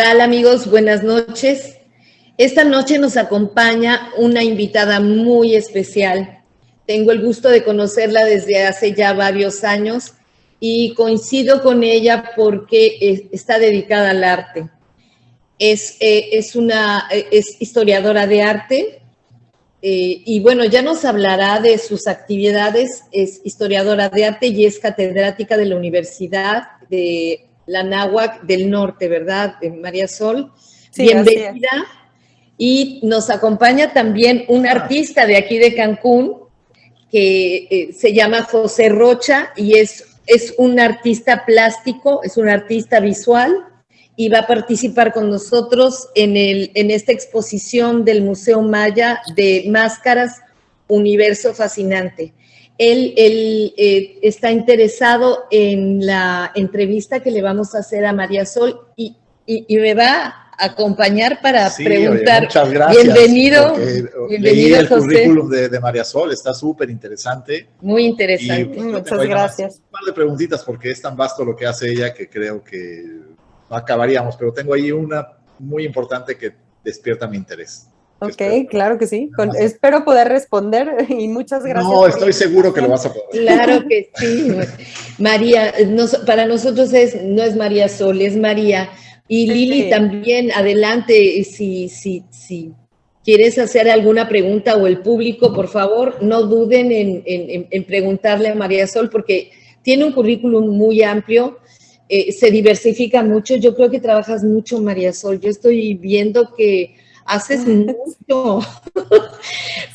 tal, amigos? Buenas noches. Esta noche nos acompaña una invitada muy especial. Tengo el gusto de conocerla desde hace ya varios años y coincido con ella porque está dedicada al arte. Es historiadora de arte y bueno, ya nos hablará de sus actividades. Es historiadora de arte y es catedrática de la Universidad de la Anáhuac del Norte, ¿verdad, María Sol? Sí, Bienvenida. Y nos acompaña también un artista de aquí de Cancún que se llama José Rocha y es un artista plástico, es un artista visual y va a participar con nosotros en esta exposición del Museo Maya de Máscaras, Universo Fascinante. Él está interesado en la entrevista que le vamos a hacer a María Sol y me va a acompañar para preguntar. Oye, muchas gracias. Bienvenido, leí el José. Currículum de María Sol, está súper interesante. Muy interesante. Y, muchas gracias. Un par de preguntitas porque es tan vasto lo que hace ella que creo que no acabaríamos, pero tengo ahí una muy importante que despierta mi interés. Ok, claro que sí. Espero poder responder y muchas gracias. No, estoy seguro que lo vas a poder. Claro que sí. María, para nosotros no es María Sol, es María. Y sí. Lili también, adelante, si quieres hacer alguna pregunta o el público, por favor, no duden en preguntarle a María Sol porque tiene un currículum muy amplio, se diversifica mucho. Yo creo que trabajas mucho, María Sol. Yo estoy viendo que haces mucho.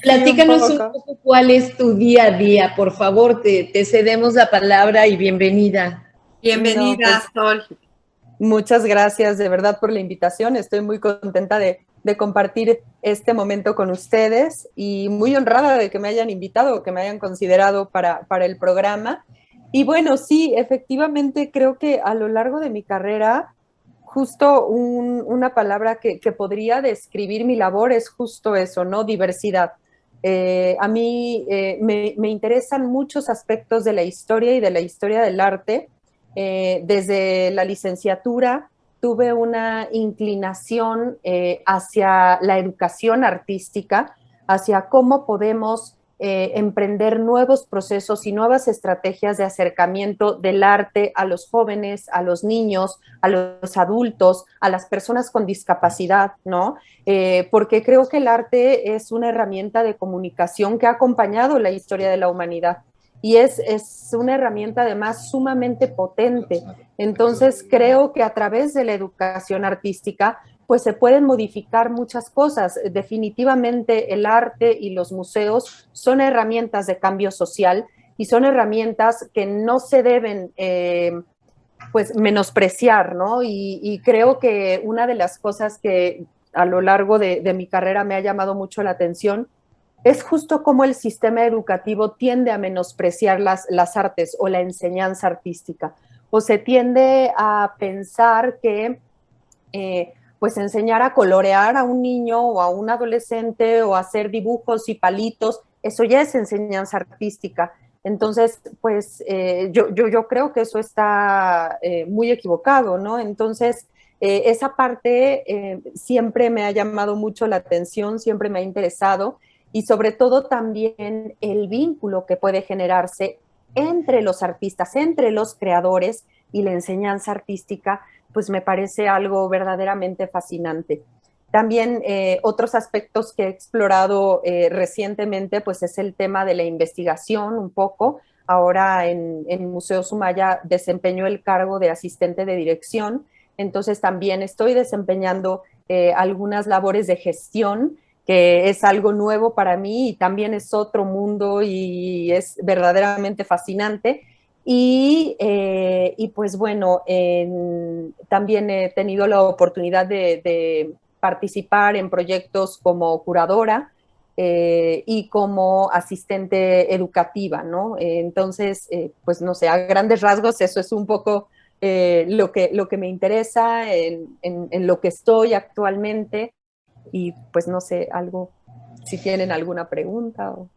Platícanos un poco cuál es tu día a día, por favor, te cedemos la palabra y bienvenida. Bienvenida, Sol. Muchas gracias de verdad por la invitación, estoy muy contenta de compartir este momento con ustedes y muy honrada de que me hayan invitado, que me hayan considerado para el programa. Y bueno, sí, efectivamente creo que a lo largo de mi carrera justo una palabra que podría describir mi labor es justo eso, ¿no? Diversidad. A mí me interesan muchos aspectos de la historia y de la historia del arte. Desde la licenciatura tuve una inclinación hacia la educación artística, hacia cómo podemos emprender nuevos procesos y nuevas estrategias de acercamiento del arte a los jóvenes, a los niños, a los adultos, a las personas con discapacidad, ¿no? Porque creo que el arte es una herramienta de comunicación que ha acompañado la historia de la humanidad y es una herramienta además sumamente potente. Entonces creo que a través de la educación artística pues se pueden modificar muchas cosas. Definitivamente el arte y los museos son herramientas de cambio social y son herramientas que no se deben pues menospreciar, ¿no? Y creo que una de las cosas que a lo largo de mi carrera me ha llamado mucho la atención es justo cómo el sistema educativo tiende a menospreciar las artes o la enseñanza artística, o se tiende a pensar que pues enseñar a colorear a un niño o a un adolescente o hacer dibujos y palitos, eso ya es enseñanza artística. Entonces, pues yo creo que eso está muy equivocado, ¿no? Entonces, esa parte siempre me ha llamado mucho la atención, siempre me ha interesado y sobre todo también el vínculo que puede generarse entre los artistas, entre los creadores y la enseñanza artística, pues me parece algo verdaderamente fascinante. También otros aspectos que he explorado recientemente, pues es el tema de la investigación un poco. Ahora en Museo Sumaya desempeño el cargo de asistente de dirección, entonces también estoy desempeñando algunas labores de gestión, que es algo nuevo para mí y también es otro mundo y es verdaderamente fascinante. Y pues bueno, también he tenido la oportunidad de participar en proyectos como curadora y como asistente educativa, ¿no? Entonces, pues no sé, a grandes rasgos eso es un poco lo que me interesa, en lo que estoy actualmente y pues no sé, algo, si tienen alguna pregunta o...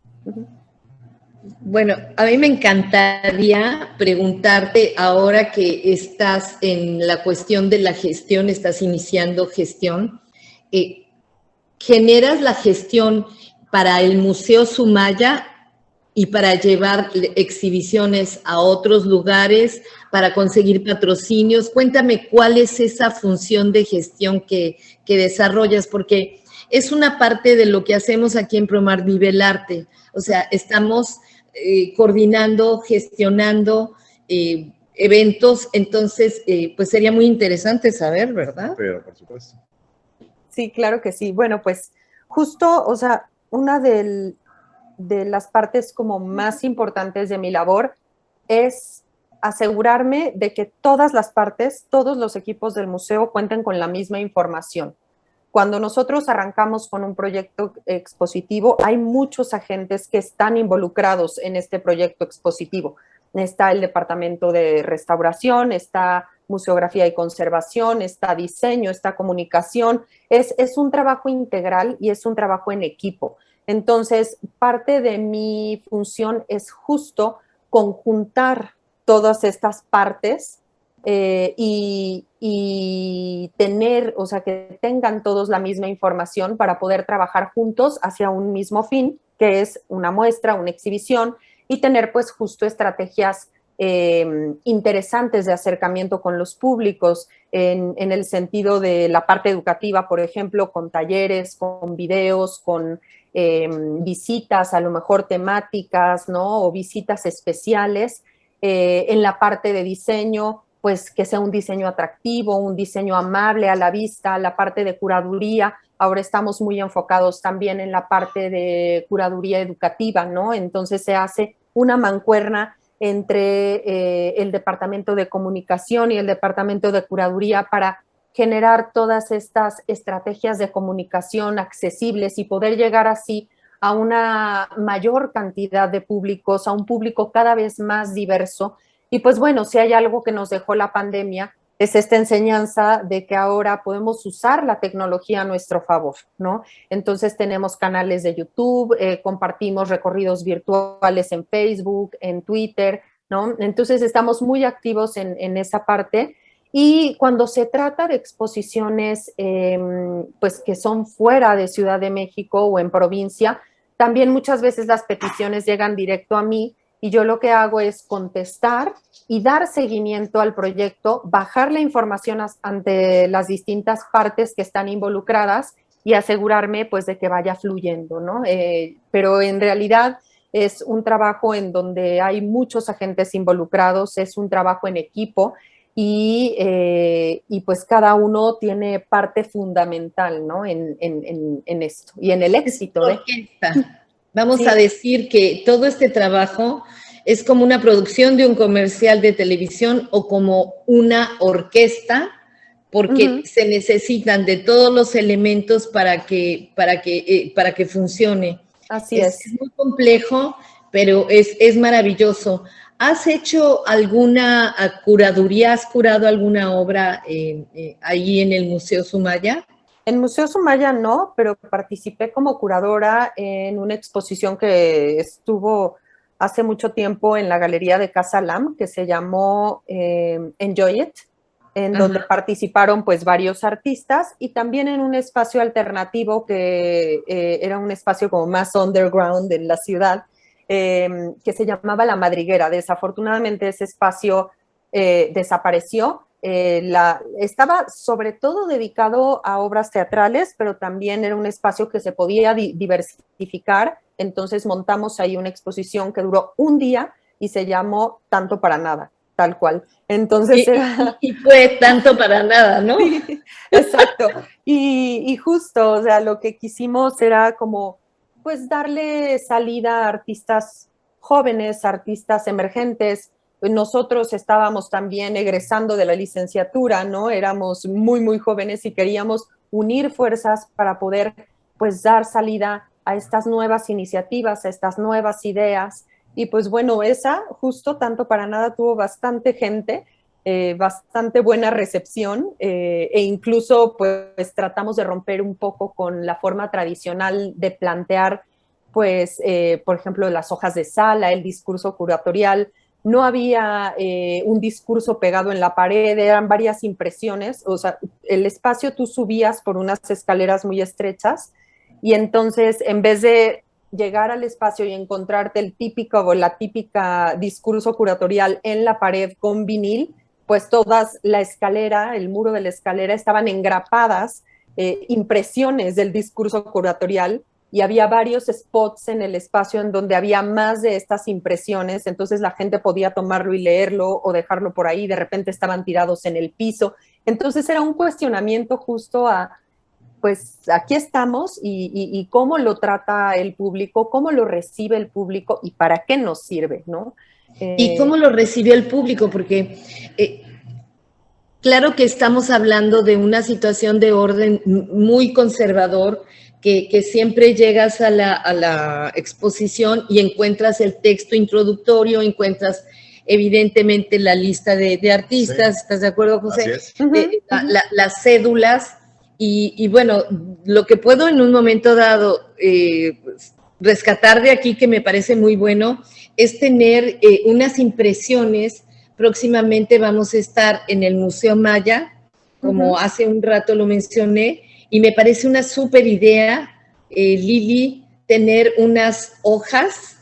Bueno, a mí me encantaría preguntarte, ahora que estás en la cuestión de la gestión, estás iniciando gestión, eh, ¿generas la gestión para el Museo Sumaya y para llevar exhibiciones a otros lugares, para conseguir patrocinios? Cuéntame cuál es esa función de gestión que desarrollas, porque es una parte de lo que hacemos aquí en Promar Vive el Arte. O sea, estamos coordinando, gestionando eventos, entonces, pues sería muy interesante saber, ¿verdad? Pero, por supuesto. Sí, claro que sí. Bueno, pues justo, o sea, una de las partes como más importantes de mi labor es asegurarme de que todas las partes, todos los equipos del museo cuenten con la misma información. Cuando nosotros arrancamos con un proyecto expositivo, hay muchos agentes que están involucrados en este proyecto expositivo. Está el departamento de restauración, está museografía y conservación, está diseño, está comunicación. Es un trabajo integral y es un trabajo en equipo. Entonces, parte de mi función es justo conjuntar todas estas partes y tener, o sea, que tengan todos la misma información para poder trabajar juntos hacia un mismo fin, que es una muestra, una exhibición, y tener pues justo estrategias interesantes de acercamiento con los públicos en el sentido de la parte educativa, por ejemplo, con talleres, con videos, con visitas a lo mejor temáticas, ¿no? O visitas especiales. En la parte de diseño, pues que sea un diseño atractivo, un diseño amable a la vista, la parte de curaduría. Ahora estamos muy enfocados también en la parte de curaduría educativa, ¿no? Entonces se hace una mancuerna entre el departamento de comunicación y el departamento de curaduría para generar todas estas estrategias de comunicación accesibles y poder llegar así a una mayor cantidad de públicos, a un público cada vez más diverso. Y pues bueno, si hay algo que nos dejó la pandemia, es esta enseñanza de que ahora podemos usar la tecnología a nuestro favor, ¿no? Entonces tenemos canales de YouTube, compartimos recorridos virtuales en Facebook, en Twitter, ¿no? Entonces estamos muy activos en esa parte. Y cuando se trata de exposiciones, pues que son fuera de Ciudad de México o en provincia, también muchas veces las peticiones llegan directo a mí y yo lo que hago es contestar y dar seguimiento al proyecto, bajar la información ante las distintas partes que están involucradas y asegurarme pues de que vaya fluyendo, ¿no? Pero en realidad es un trabajo en donde hay muchos agentes involucrados, es un trabajo en equipo y pues cada uno tiene parte fundamental, ¿no? En esto y en el éxito. Vamos a decir que todo este trabajo es como una producción de un comercial de televisión o como una orquesta, porque se necesitan de todos los elementos para que funcione. Así es. Es muy complejo, pero es maravilloso. ¿Has hecho alguna curaduría? ¿Has curado alguna obra ahí en el Museo Sumaya? En Museo Sumaya no, pero participé como curadora en una exposición que estuvo hace mucho tiempo en la Galería de Casa Lam, que se llamó Enjoy It, en donde participaron pues varios artistas y también en un espacio alternativo que era un espacio como más underground en la ciudad, que se llamaba La Madriguera. Desafortunadamente ese espacio desapareció. Estaba sobre todo dedicado a obras teatrales, pero también era un espacio que se podía diversificar. Entonces montamos ahí una exposición que duró un día y se llamó Tanto para Nada, tal cual. Entonces y fue tanto para nada, ¿no? Sí, exacto. Y justo, o sea, lo que quisimos era como, pues, darle salida a artistas jóvenes, artistas emergentes. Nosotros estábamos también egresando de la licenciatura, ¿no? Éramos muy, muy jóvenes y queríamos unir fuerzas para poder, pues, dar salida a estas nuevas iniciativas, a estas nuevas ideas. Y pues bueno, esa justo Tanto para Nada tuvo bastante gente, bastante buena recepción e incluso pues tratamos de romper un poco con la forma tradicional de plantear pues, por ejemplo, las hojas de sala, el discurso curatorial. No había un discurso pegado en la pared, eran varias impresiones, o sea, el espacio tú subías por unas escaleras muy estrechas y entonces en vez de llegar al espacio y encontrarte el típico o la típica discurso curatorial en la pared con vinil, pues todas la escalera, el muro de la escalera estaban engrapadas impresiones del discurso curatorial y había varios spots en el espacio en donde había más de estas impresiones, entonces la gente podía tomarlo y leerlo o dejarlo por ahí, de repente estaban tirados en el piso. Entonces era un cuestionamiento justo a, pues aquí estamos y cómo lo trata el público, cómo lo recibe el público y para qué nos sirve, ¿no? ¿Y cómo lo recibió el público? Porque claro que estamos hablando de una situación de orden muy conservador, que siempre llegas a la exposición y encuentras el texto introductorio, encuentras evidentemente la lista de artistas, sí. ¿Estás de acuerdo, José? Así es. Las cédulas y bueno, lo que puedo en un momento dado rescatar de aquí, que me parece muy bueno, es tener unas impresiones. Próximamente vamos a estar en el Museo Maya, como hace un rato lo mencioné, y me parece una súper idea, Lili, tener unas hojas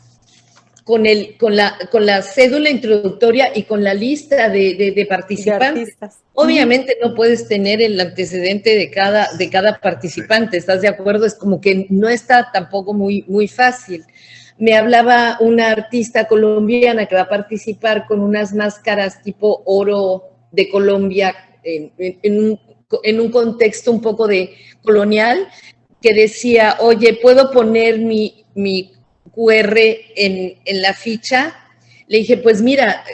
con la cédula introductoria y con la lista de participantes. Obviamente no puedes tener el antecedente de cada participante, ¿estás de acuerdo? Es como que no está tampoco muy fácil. Me hablaba una artista colombiana que va a participar con unas máscaras tipo oro de Colombia en un contexto un poco de colonial, que decía, oye, ¿puedo poner mi QR en la ficha? Le dije, pues mira,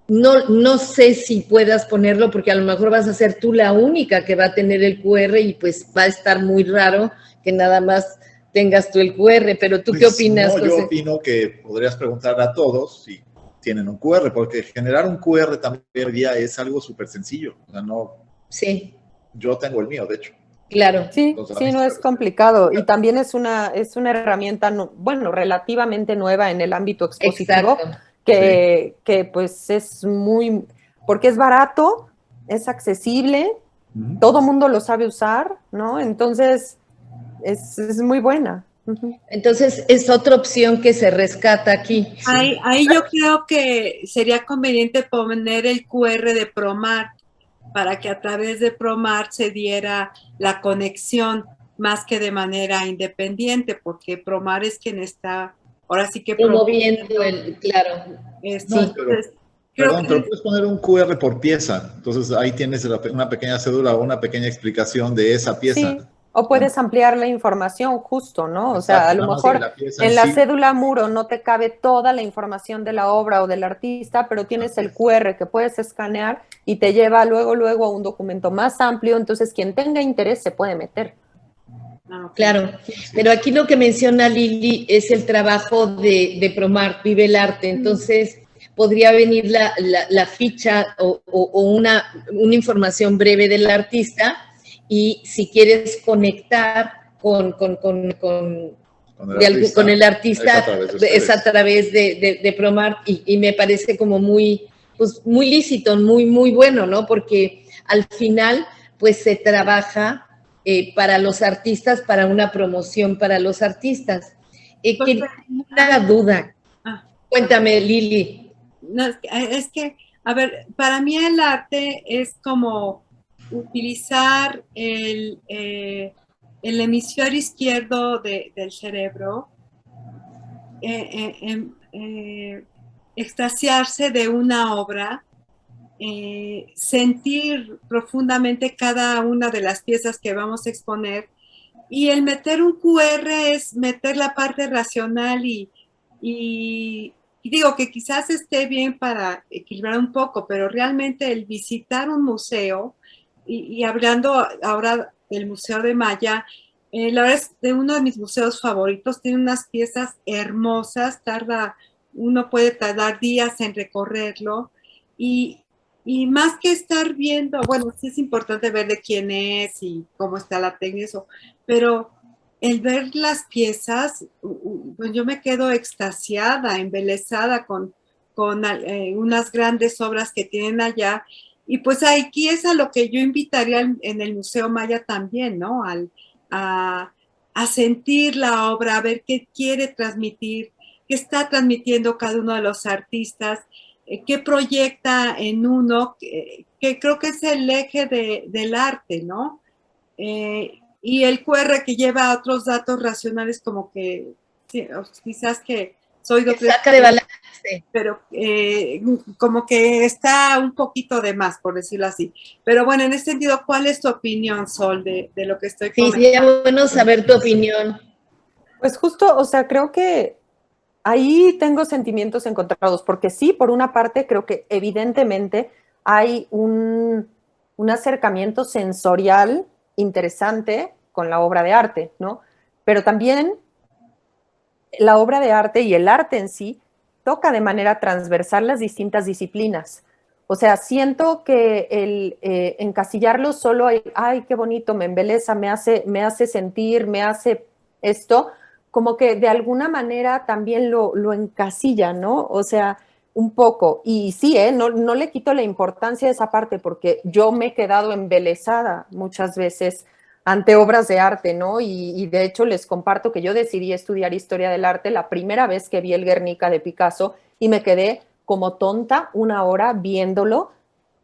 no sé si puedas ponerlo porque a lo mejor vas a ser tú la única que va a tener el QR y pues va a estar muy raro que nada más tengas tú el QR, pero ¿tú qué opinas, José? Yo opino que podrías preguntar a todos si tienen un QR, porque generar un QR también hoy día es algo súper sencillo. O sea, no. Sí. Yo tengo el mío, de hecho. Claro. Sí, no es complicado. Y también es una herramienta, bueno, relativamente nueva en el ámbito expositivo, que pues es porque es barato, es accesible, todo mundo lo sabe usar, ¿no? Entonces, es muy buena. Entonces, es otra opción que se rescata aquí. Ahí yo creo que sería conveniente poner el QR de ProMart para que a través de ProMart se diera la conexión más que de manera independiente, porque ProMart es quien está, ahora sí que promoviendo claro. No, pero puedes poner un QR por pieza, entonces ahí tienes una pequeña cédula o una pequeña explicación de esa pieza. Sí. O puedes ampliar la información justo, ¿no? O sea, a lo mejor en la cédula muro no te cabe toda la información de la obra o del artista, pero tienes el QR que puedes escanear y te lleva luego a un documento más amplio, entonces quien tenga interés se puede meter. Claro, pero aquí lo que menciona Lili es el trabajo de ProMart, Vive el Arte, entonces podría venir la ficha o una información breve del artista. Y si quieres conectar con el artista, es a través de ProMart y me parece como muy lícito, muy bueno, ¿no? Porque al final, pues se trabaja para los artistas, para una promoción para los artistas. Una duda. Cuéntame, Lili. No, es que, a ver, para mí el arte es como utilizar el hemisferio izquierdo del cerebro, extasiarse de una obra, sentir profundamente cada una de las piezas que vamos a exponer, y el meter un QR es meter la parte racional y digo que quizás esté bien para equilibrar un poco, pero realmente el visitar un museo, y hablando ahora del Museo de Maya, la verdad es de uno de mis museos favoritos, tiene unas piezas hermosas, uno puede tardar días en recorrerlo, y más que estar viendo, bueno, sí es importante ver de quién es y cómo está la técnica, pero el ver las piezas, pues yo me quedo extasiada, embelesada con unas grandes obras que tienen allá. Y pues aquí es a lo que yo invitaría en el Museo Maya también, ¿no? A sentir la obra, a ver qué quiere transmitir, qué está transmitiendo cada uno de los artistas, qué proyecta en uno, que creo que es el eje del arte, ¿no? Y el QR que lleva otros datos racionales como que sí, quizás que soy de otro, saca de balance, pero como que está un poquito de más, por decirlo así. Pero bueno, en ese sentido, ¿cuál es tu opinión, Sol, de lo que estoy comentando? Sí, sería bueno saber tu opinión. Pues justo, o sea, creo que ahí tengo sentimientos encontrados, porque sí, por una parte, creo que evidentemente hay un acercamiento sensorial interesante con la obra de arte, ¿no? Pero también la obra de arte y el arte en sí toca de manera transversal las distintas disciplinas. O sea, siento que el encasillarlo solo, ay, qué bonito, me embeleza, me hace sentir, me hace esto, como que de alguna manera también lo encasilla, ¿no? O sea, un poco. Y sí, no le quito la importancia de esa parte, porque yo me he quedado embelesada muchas veces ante obras de arte, ¿no? Y de hecho les comparto que yo decidí estudiar historia del arte la primera vez que vi el Guernica de Picasso y me quedé como tonta una hora viéndolo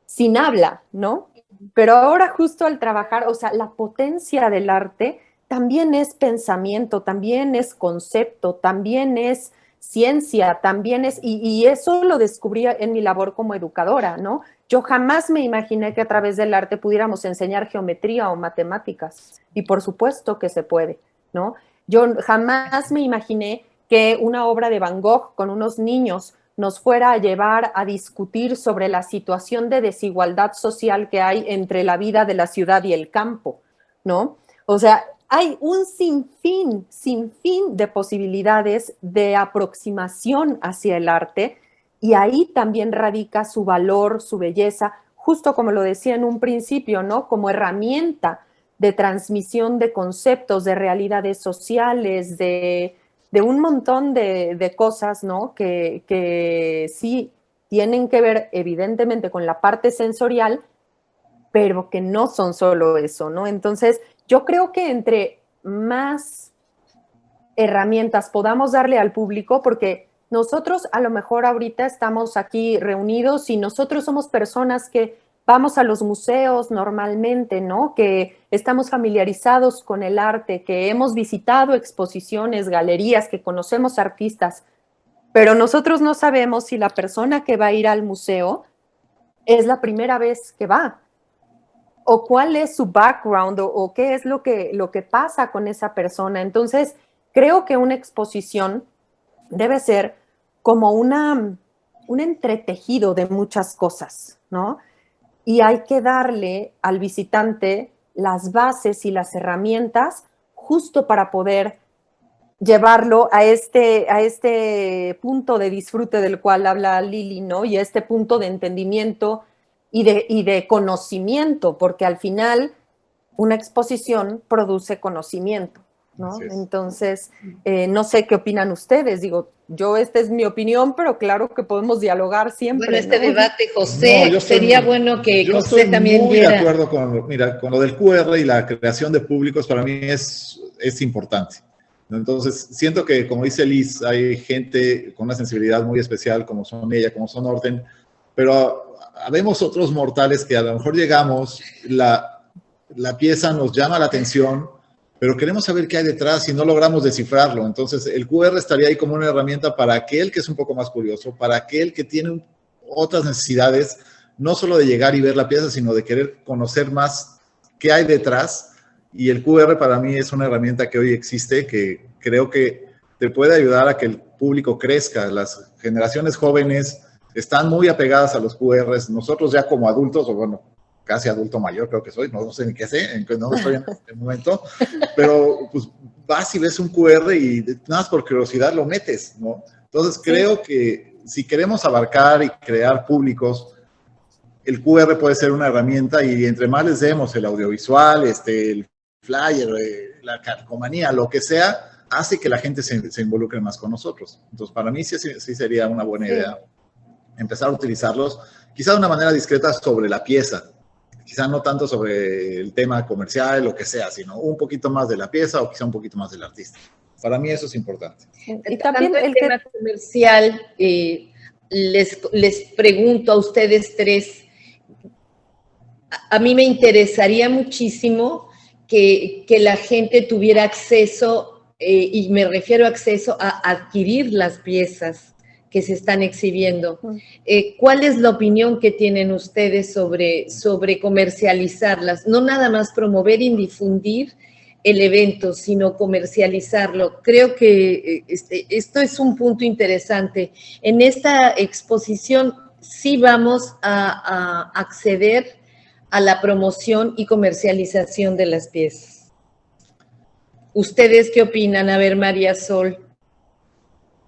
sin habla, ¿no? Pero ahora justo al trabajar, o sea, la potencia del arte también es pensamiento, también es concepto, también es ciencia, también es, y eso lo descubrí en mi labor como educadora, ¿no? Yo jamás me imaginé que a través del arte pudiéramos enseñar geometría o matemáticas, y por supuesto que se puede, ¿no? Yo jamás me imaginé que una obra de Van Gogh con unos niños nos fuera a llevar a discutir sobre la situación de desigualdad social que hay entre la vida de la ciudad y el campo, ¿no? O sea, hay un sinfín de posibilidades de aproximación hacia el arte y ahí también radica su valor, su belleza, justo como lo decía en un principio, ¿no? Como herramienta de transmisión de conceptos, de realidades sociales, de un montón de cosas, ¿no? Que sí tienen que ver evidentemente con la parte sensorial, pero que no son solo eso, ¿no? Entonces, yo creo que entre más herramientas podamos darle al público, porque nosotros a lo mejor ahorita estamos aquí reunidos y nosotros somos personas que vamos a los museos normalmente, ¿no? Que estamos familiarizados con el arte, que hemos visitado exposiciones, galerías, que conocemos artistas, pero nosotros no sabemos si la persona que va a ir al museo es la primera vez que va, o cuál es su background, o qué es lo que pasa con esa persona. Entonces, creo que una exposición debe ser como un entretejido de muchas cosas, ¿no? Y hay que darle al visitante las bases y las herramientas justo para poder llevarlo a este punto de disfrute del cual habla Lili, ¿no? Y a este punto de entendimiento y de conocimiento, porque al final una exposición produce conocimiento, ¿no? Entonces, no sé qué opinan ustedes. Digo, esta es mi opinión, pero claro que podemos dialogar siempre. Bueno, este debate, José, sería bueno que José también diera. Yo estoy muy de acuerdo con lo del QR y la creación de públicos, para mí es importante. Entonces, siento que, como dice Liz, hay gente con una sensibilidad muy especial, como son ella, como son Orten, pero habemos otros mortales que a lo mejor llegamos, la pieza nos llama la atención, pero queremos saber qué hay detrás y no logramos descifrarlo. Entonces, el QR estaría ahí como una herramienta para aquel que es un poco más curioso, para aquel que tiene otras necesidades, no solo de llegar y ver la pieza, sino de querer conocer más qué hay detrás. Y el QR para mí es una herramienta que hoy existe, que creo que te puede ayudar a que el público crezca. Las generaciones jóvenes están muy apegadas a los QRs. Nosotros ya como adultos, o bueno, casi adulto mayor creo que soy, no sé ni qué sé, no estoy en este momento, pero pues vas y ves un QR y nada más por curiosidad lo metes, ¿no? Entonces creo que si queremos abarcar y crear públicos, el QR puede ser una herramienta y entre más les demos el audiovisual, el flyer, la calcomanía, lo que sea, hace que la gente se involucre más con nosotros. Entonces, para mí sí sería una buena idea empezar a utilizarlos, quizá de una manera discreta sobre la pieza, quizá no tanto sobre el tema comercial, lo que sea, sino un poquito más de la pieza o quizá un poquito más del artista. Para mí eso es importante. Y también el tema comercial, les pregunto a ustedes tres, a mí me interesaría muchísimo que la gente tuviera acceso, y me refiero a acceso a adquirir las piezas que se están exhibiendo. ¿Cuál es la opinión que tienen ustedes sobre comercializarlas? No nada más promover y difundir el evento, sino comercializarlo. Creo que esto es un punto interesante. En esta exposición sí vamos a acceder a la promoción y comercialización de las piezas. ¿Ustedes qué opinan? A ver, María Sol.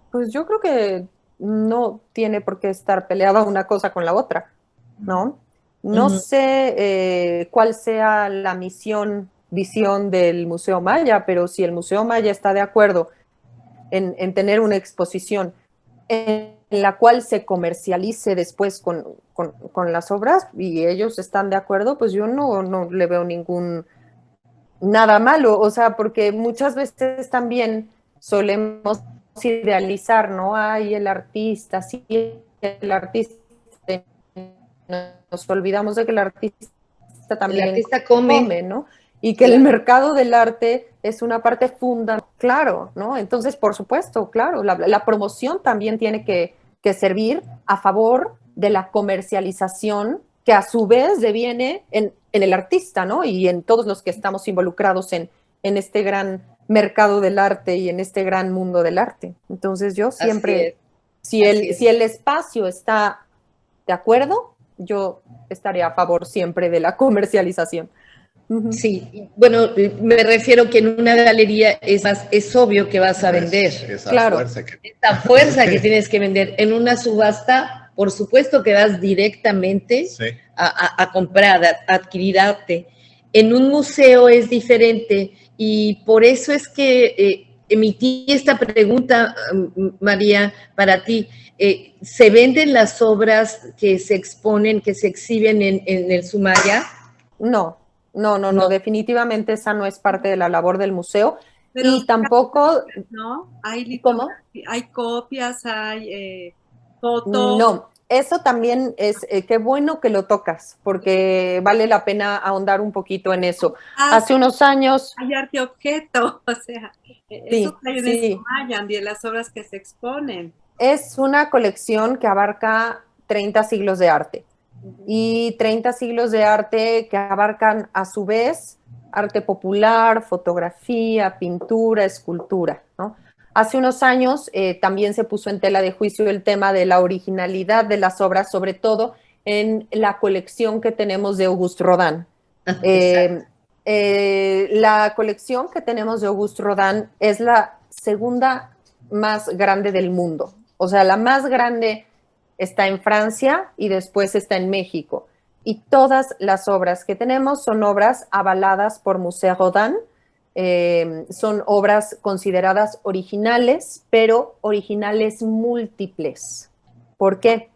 Pues yo creo que no tiene por qué estar peleada una cosa con la otra, ¿no? No sé cuál sea la visión del Museo Maya, pero si el Museo Maya está de acuerdo en tener una exposición en la cual se comercialice después con las obras y ellos están de acuerdo, pues yo no le veo nada malo, o sea, porque muchas veces también solemos idealizar, ¿no? Ay, el artista, sí, el artista, nos olvidamos de que el artista también el artista come, ¿no? Y que el mercado del arte es una parte fundamental, claro, ¿no? Entonces, por supuesto, claro, la promoción también tiene que servir a favor de la comercialización que a su vez deviene en el artista, ¿no? Y en todos los que estamos involucrados en este gran mercado del arte y en este gran mundo del arte. Entonces yo siempre, si el espacio está de acuerdo, yo estaría a favor siempre de la comercialización. Sí, bueno, me refiero que en una galería es obvio que vas a vender. Esa claro. fuerza que tienes que vender. En una subasta, por supuesto que vas directamente a comprar, a adquirir arte. En un museo es diferente y por eso es que emití esta pregunta, María, para ti. ¿Se venden las obras que se exponen, que se exhiben en el Sumaya? No, definitivamente esa no es parte de la labor del museo. Pero y tampoco... ¿No? ¿Cómo? Hay copias, hay fotos. No, eso también es, qué bueno que lo tocas, porque vale la pena ahondar un poquito en eso. Hace unos años... Hay arte objeto, o sea, eso hay en el Sumaya, de las obras que se exponen. Es una colección que abarca 30 siglos de arte. Y 30 siglos de arte que abarcan a su vez arte popular, fotografía, pintura, escultura, ¿no? Hace unos años también se puso en tela de juicio el tema de la originalidad de las obras, sobre todo en la colección que tenemos de Auguste Rodin. La colección que tenemos de Auguste Rodin es la segunda más grande del mundo. O sea, la más grande está en Francia y después está en México. Y todas las obras que tenemos son obras avaladas por Musée Rodin. Son obras consideradas originales, pero originales múltiples. ¿Por qué?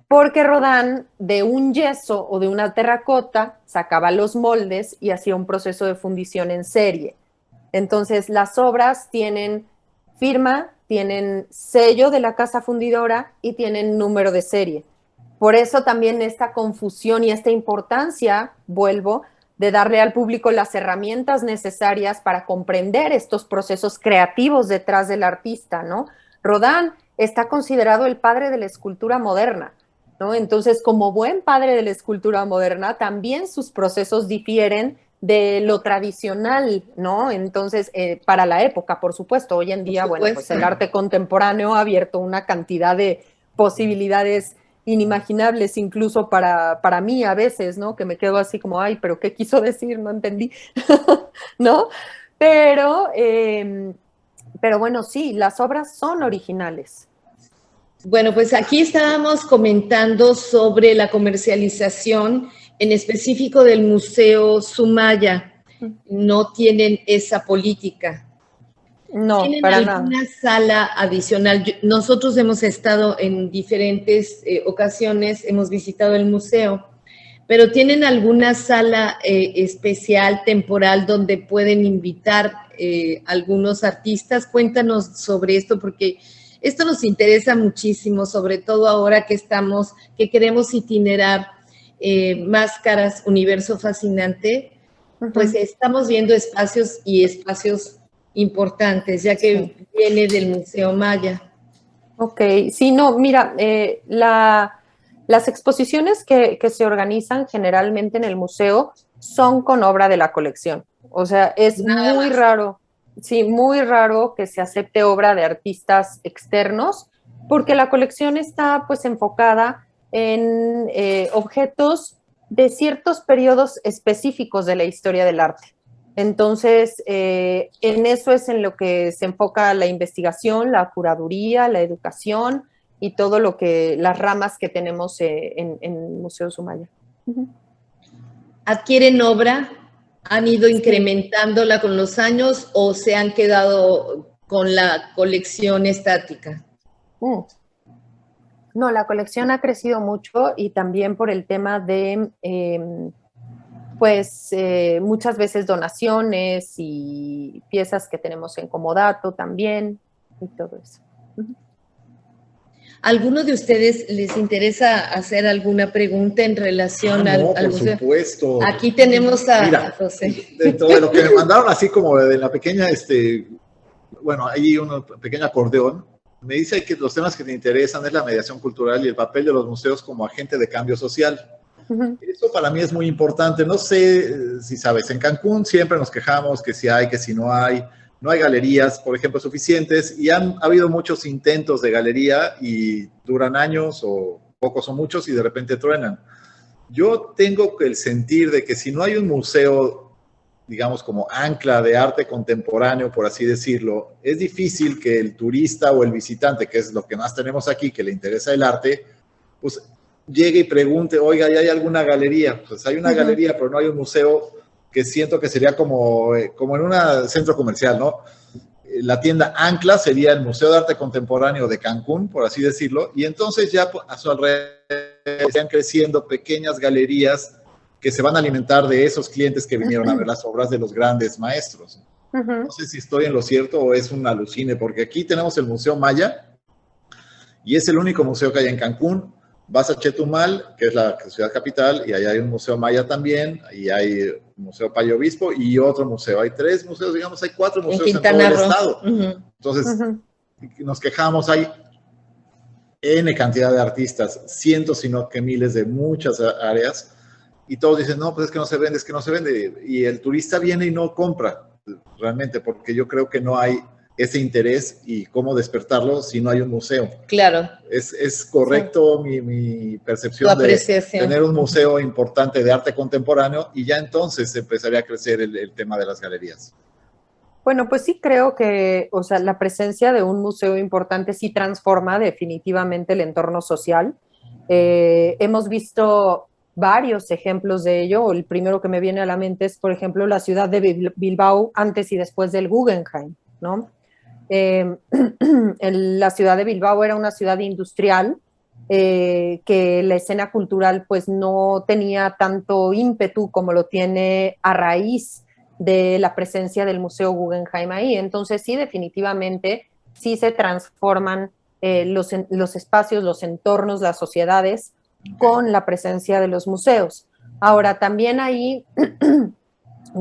Porque Rodin de un yeso o de una terracota sacaba los moldes y hacía un proceso de fundición en serie. Entonces, las obras tienen firma, tienen sello de la casa fundidora y tienen número de serie. Por eso también esta confusión y esta importancia, vuelvo, de darle al público las herramientas necesarias para comprender estos procesos creativos detrás del artista, ¿no? Rodin está considerado el padre de la escultura moderna, ¿no? Entonces, como buen padre de la escultura moderna, también sus procesos difieren de lo tradicional, ¿no? Entonces, para la época, por supuesto, hoy en día, bueno, pues el arte contemporáneo ha abierto una cantidad de posibilidades inimaginables, incluso para mí a veces, ¿no? Que me quedo así como, ay, pero ¿qué quiso decir? No entendí, ¿no? Pero bueno, sí, las obras son originales. Bueno, pues aquí estábamos comentando sobre la comercialización en específico del Museo Sumaya. no tienen esa política. No, ¿Tienen para alguna nada. sala adicional? Nosotros hemos estado en diferentes ocasiones, hemos visitado el museo, pero ¿tienen alguna sala especial, temporal, donde pueden invitar algunos artistas? Cuéntanos sobre esto, porque esto nos interesa muchísimo, sobre todo ahora que queremos itinerar Máscaras, Universo Fascinante, pues estamos viendo espacios importantes, ya que viene del Museo Maya. Ok, sí, no, mira, las exposiciones que se organizan generalmente en el museo son con obra de la colección. O sea, es Nada muy más. raro, sí, muy raro que se acepte obra de artistas externos, porque la colección está pues enfocada en objetos de ciertos periodos específicos de la historia del arte. Entonces, en eso es en lo que se enfoca la investigación, la curaduría, la educación y todo lo que, las ramas que tenemos en Museo Sumaya. ¿Adquieren obra? ¿Han ido incrementándola con los años o se han quedado con la colección estática? No, la colección ha crecido mucho y también por el tema de muchas veces donaciones y piezas que tenemos en comodato también y todo eso. ¿Alguno de ustedes les interesa hacer alguna pregunta en relación al por museo? Supuesto. Aquí tenemos a José. Dentro de lo que me mandaron, así como de la pequeña, bueno, hay un pequeño acordeón. Me dice que los temas que te interesan es la mediación cultural y el papel de los museos como agente de cambio social. Eso para mí es muy importante. No sé si sabes, en Cancún siempre nos quejamos que si hay, que si no hay. No hay galerías, por ejemplo, suficientes, y ha habido muchos intentos de galería y duran años o pocos o muchos y de repente truenan. Yo tengo el sentir de que si no hay un museo, digamos, como ancla de arte contemporáneo, por así decirlo, es difícil que el turista o el visitante, que es lo que más tenemos aquí, que le interesa el arte, pues llegue y pregunte, oiga, ¿ya hay alguna galería? Pues hay una galería, pero no hay un museo, que siento que sería como en un centro comercial, ¿no? La tienda ancla sería el Museo de Arte Contemporáneo de Cancún, por así decirlo, y entonces ya a su alrededor están creciendo pequeñas galerías que se van a alimentar de esos clientes que vinieron a ver las obras de los grandes maestros. No sé si estoy en lo cierto o es un alucine, porque aquí tenemos el Museo Maya y es el único museo que hay en Cancún. Vas a Chetumal, que es la ciudad capital, y ahí hay un museo maya también, y hay un museo Payo Obispo y otro museo. Hay 3 museos, digamos, hay 4 museos en todo el estado. Entonces, nos quejamos, hay N cantidad de artistas, cientos, sino que miles de muchas áreas, y todos dicen, no, pues es que no se vende, es que no se vende. Y el turista viene y no compra, realmente, porque yo creo que no hay ese interés y cómo despertarlo si no hay un museo. Claro. Es correcto mi percepción de tener un museo importante de arte contemporáneo y ya entonces empezaría a crecer el tema de las galerías. Bueno, pues sí creo que, o sea, la presencia de un museo importante sí transforma definitivamente el entorno social. Hemos visto varios ejemplos de ello. El primero que me viene a la mente es, por ejemplo, la ciudad de Bilbao antes y después del Guggenheim, ¿no? La ciudad de Bilbao era una ciudad industrial que la escena cultural pues no tenía tanto ímpetu como lo tiene a raíz de la presencia del Museo Guggenheim ahí. Entonces sí, definitivamente sí se transforman los espacios, los entornos, las sociedades con la presencia de los museos. Ahora, también ahí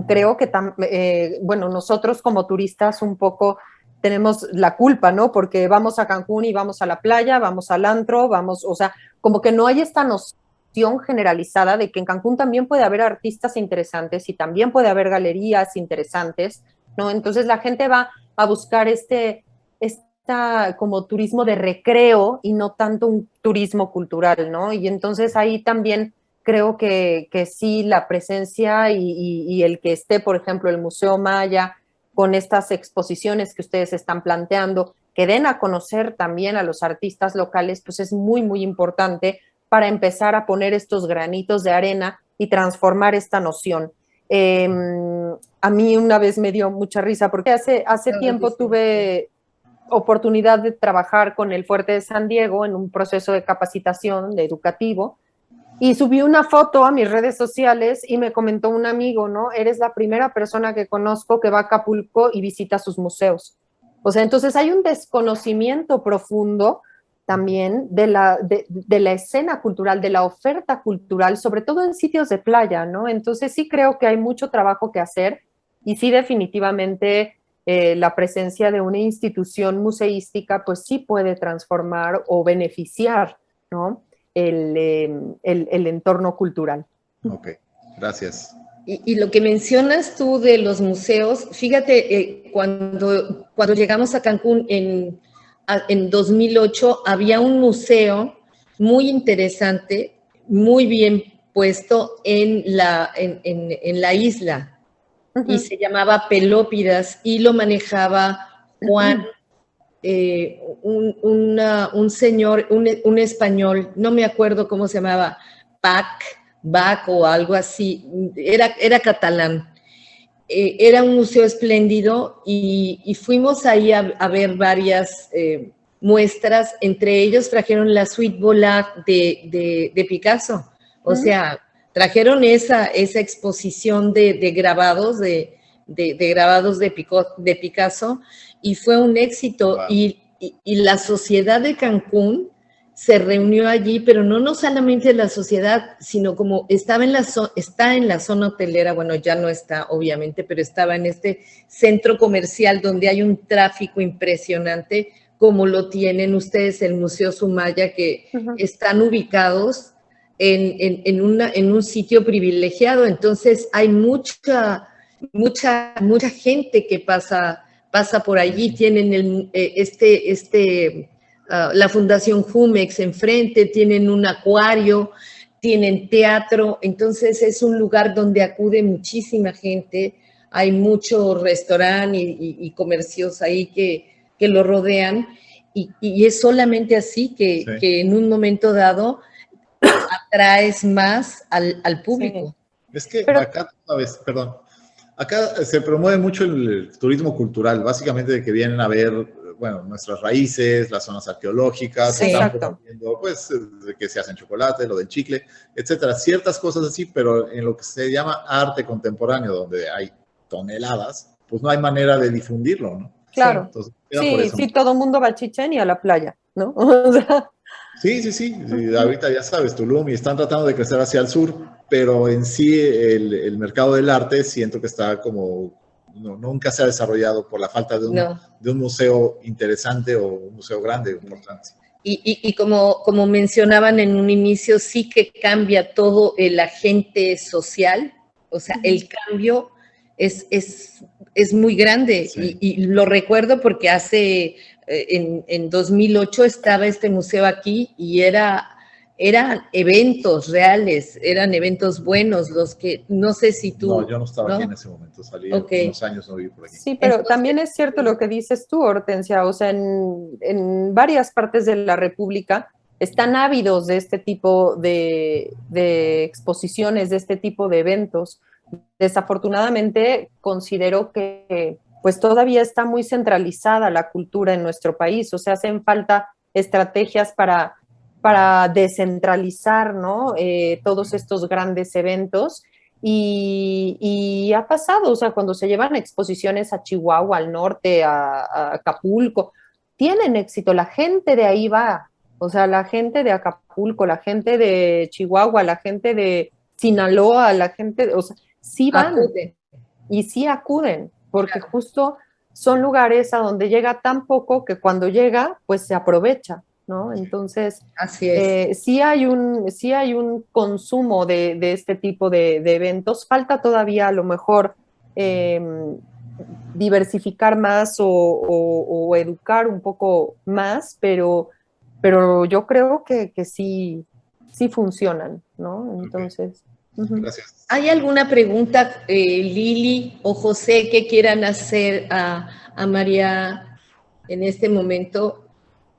creo que, bueno, nosotros como turistas un poco tenemos la culpa, ¿no? Porque vamos a Cancún y vamos a la playa, vamos al antro, o sea, como que no hay esta noción generalizada de que en Cancún también puede haber artistas interesantes y también puede haber galerías interesantes, ¿no? Entonces la gente va a buscar esta como turismo de recreo y no tanto un turismo cultural, ¿no? Y entonces ahí también creo que sí, la presencia y el que esté, por ejemplo, el Museo Maya, con estas exposiciones que ustedes están planteando, que den a conocer también a los artistas locales, pues es muy, muy importante para empezar a poner estos granitos de arena y transformar esta noción. a mí una vez me dio mucha risa, porque hace tiempo tuve oportunidad de trabajar con el Fuerte de San Diego en un proceso de capacitación educativo, y subí una foto a mis redes sociales y me comentó un amigo, ¿no? Eres la primera persona que conozco que va a Acapulco y visita sus museos. O sea, entonces hay un desconocimiento profundo también de la escena cultural, de la oferta cultural, sobre todo en sitios de playa, ¿no? Entonces sí creo que hay mucho trabajo que hacer, y sí definitivamente la presencia de una institución museística pues sí puede transformar o beneficiar, ¿no? el entorno cultural. Ok, gracias. Y lo que mencionas tú de los museos, fíjate, cuando llegamos a Cancún en 2008, había un museo muy interesante, muy bien puesto en la isla, y se llamaba Pelópidas, y lo manejaba Juan, un señor, un español, no me acuerdo cómo se llamaba, Bach o algo así, era catalán. Era un museo espléndido, y fuimos ahí a ver varias muestras. Entre ellos trajeron la Suite Bollard de Picasso. O sea, trajeron esa exposición de grabados, de grabados de Picasso, y fue un éxito. Wow. Y la sociedad de Cancún se reunió allí, pero no solamente la sociedad, sino como está en la zona hotelera, bueno, ya no está, obviamente, pero estaba en este centro comercial donde hay un tráfico impresionante, como lo tienen ustedes, el Museo Sumaya, que están ubicados en un sitio privilegiado. Entonces hay mucha gente que pasa por allí. Tienen la Fundación Jumex enfrente, tienen un acuario, tienen teatro. Entonces es un lugar donde acude muchísima gente. Hay muchos restaurantes y comercios ahí que lo rodean, y es solamente así que en un momento dado atraes más al público. Sí. Es que acá, acá se promueve mucho el turismo cultural, básicamente de que vienen a ver, bueno, nuestras raíces, las zonas arqueológicas, están promoviendo, pues, de que se hacen chocolate, lo del chicle, etcétera, ciertas cosas así, pero en lo que se llama arte contemporáneo, donde hay toneladas, pues no hay manera de difundirlo, ¿no? Claro. Entonces, sí, todo el mundo va a Chichén y a la playa, ¿no? O sea, Sí, ahorita ya sabes, Tulum, y están tratando de crecer hacia el sur, pero en sí el mercado del arte siento que está como, nunca se ha desarrollado por la falta de un museo interesante o un museo grande, importante. Y como mencionaban en un inicio, sí que cambia todo el agente social, o sea, el cambio es muy grande, y lo recuerdo porque en 2008 estaba este museo aquí, y eran eventos reales, eran eventos buenos, los que, no sé si tú... No, yo no estaba aquí en ese momento, salí unos años, no viví por aquí. Sí, pero también es cierto lo que dices tú, Hortensia, o sea, en varias partes de la República están ávidos de este tipo de exposiciones, de este tipo de eventos. Desafortunadamente, considero que pues todavía está muy centralizada la cultura en nuestro país, o sea, hacen falta estrategias para descentralizar, ¿no? Todos estos grandes eventos, y ha pasado, o sea, cuando se llevan exposiciones a Chihuahua, al norte, a Acapulco, tienen éxito, la gente de ahí va, o sea, la gente de Acapulco, la gente de Chihuahua, la gente de Sinaloa, la gente, o sea, sí van y sí acuden, porque justo son lugares a donde llega tan poco que cuando llega, pues se aprovecha, ¿no? Entonces, así es. Sí hay un consumo de este tipo de eventos. Falta todavía a lo mejor diversificar más o educar un poco más, pero yo creo que sí funcionan, ¿no? Entonces... Gracias. ¿Hay alguna pregunta, Lili o José, que quieran hacer a María en este momento?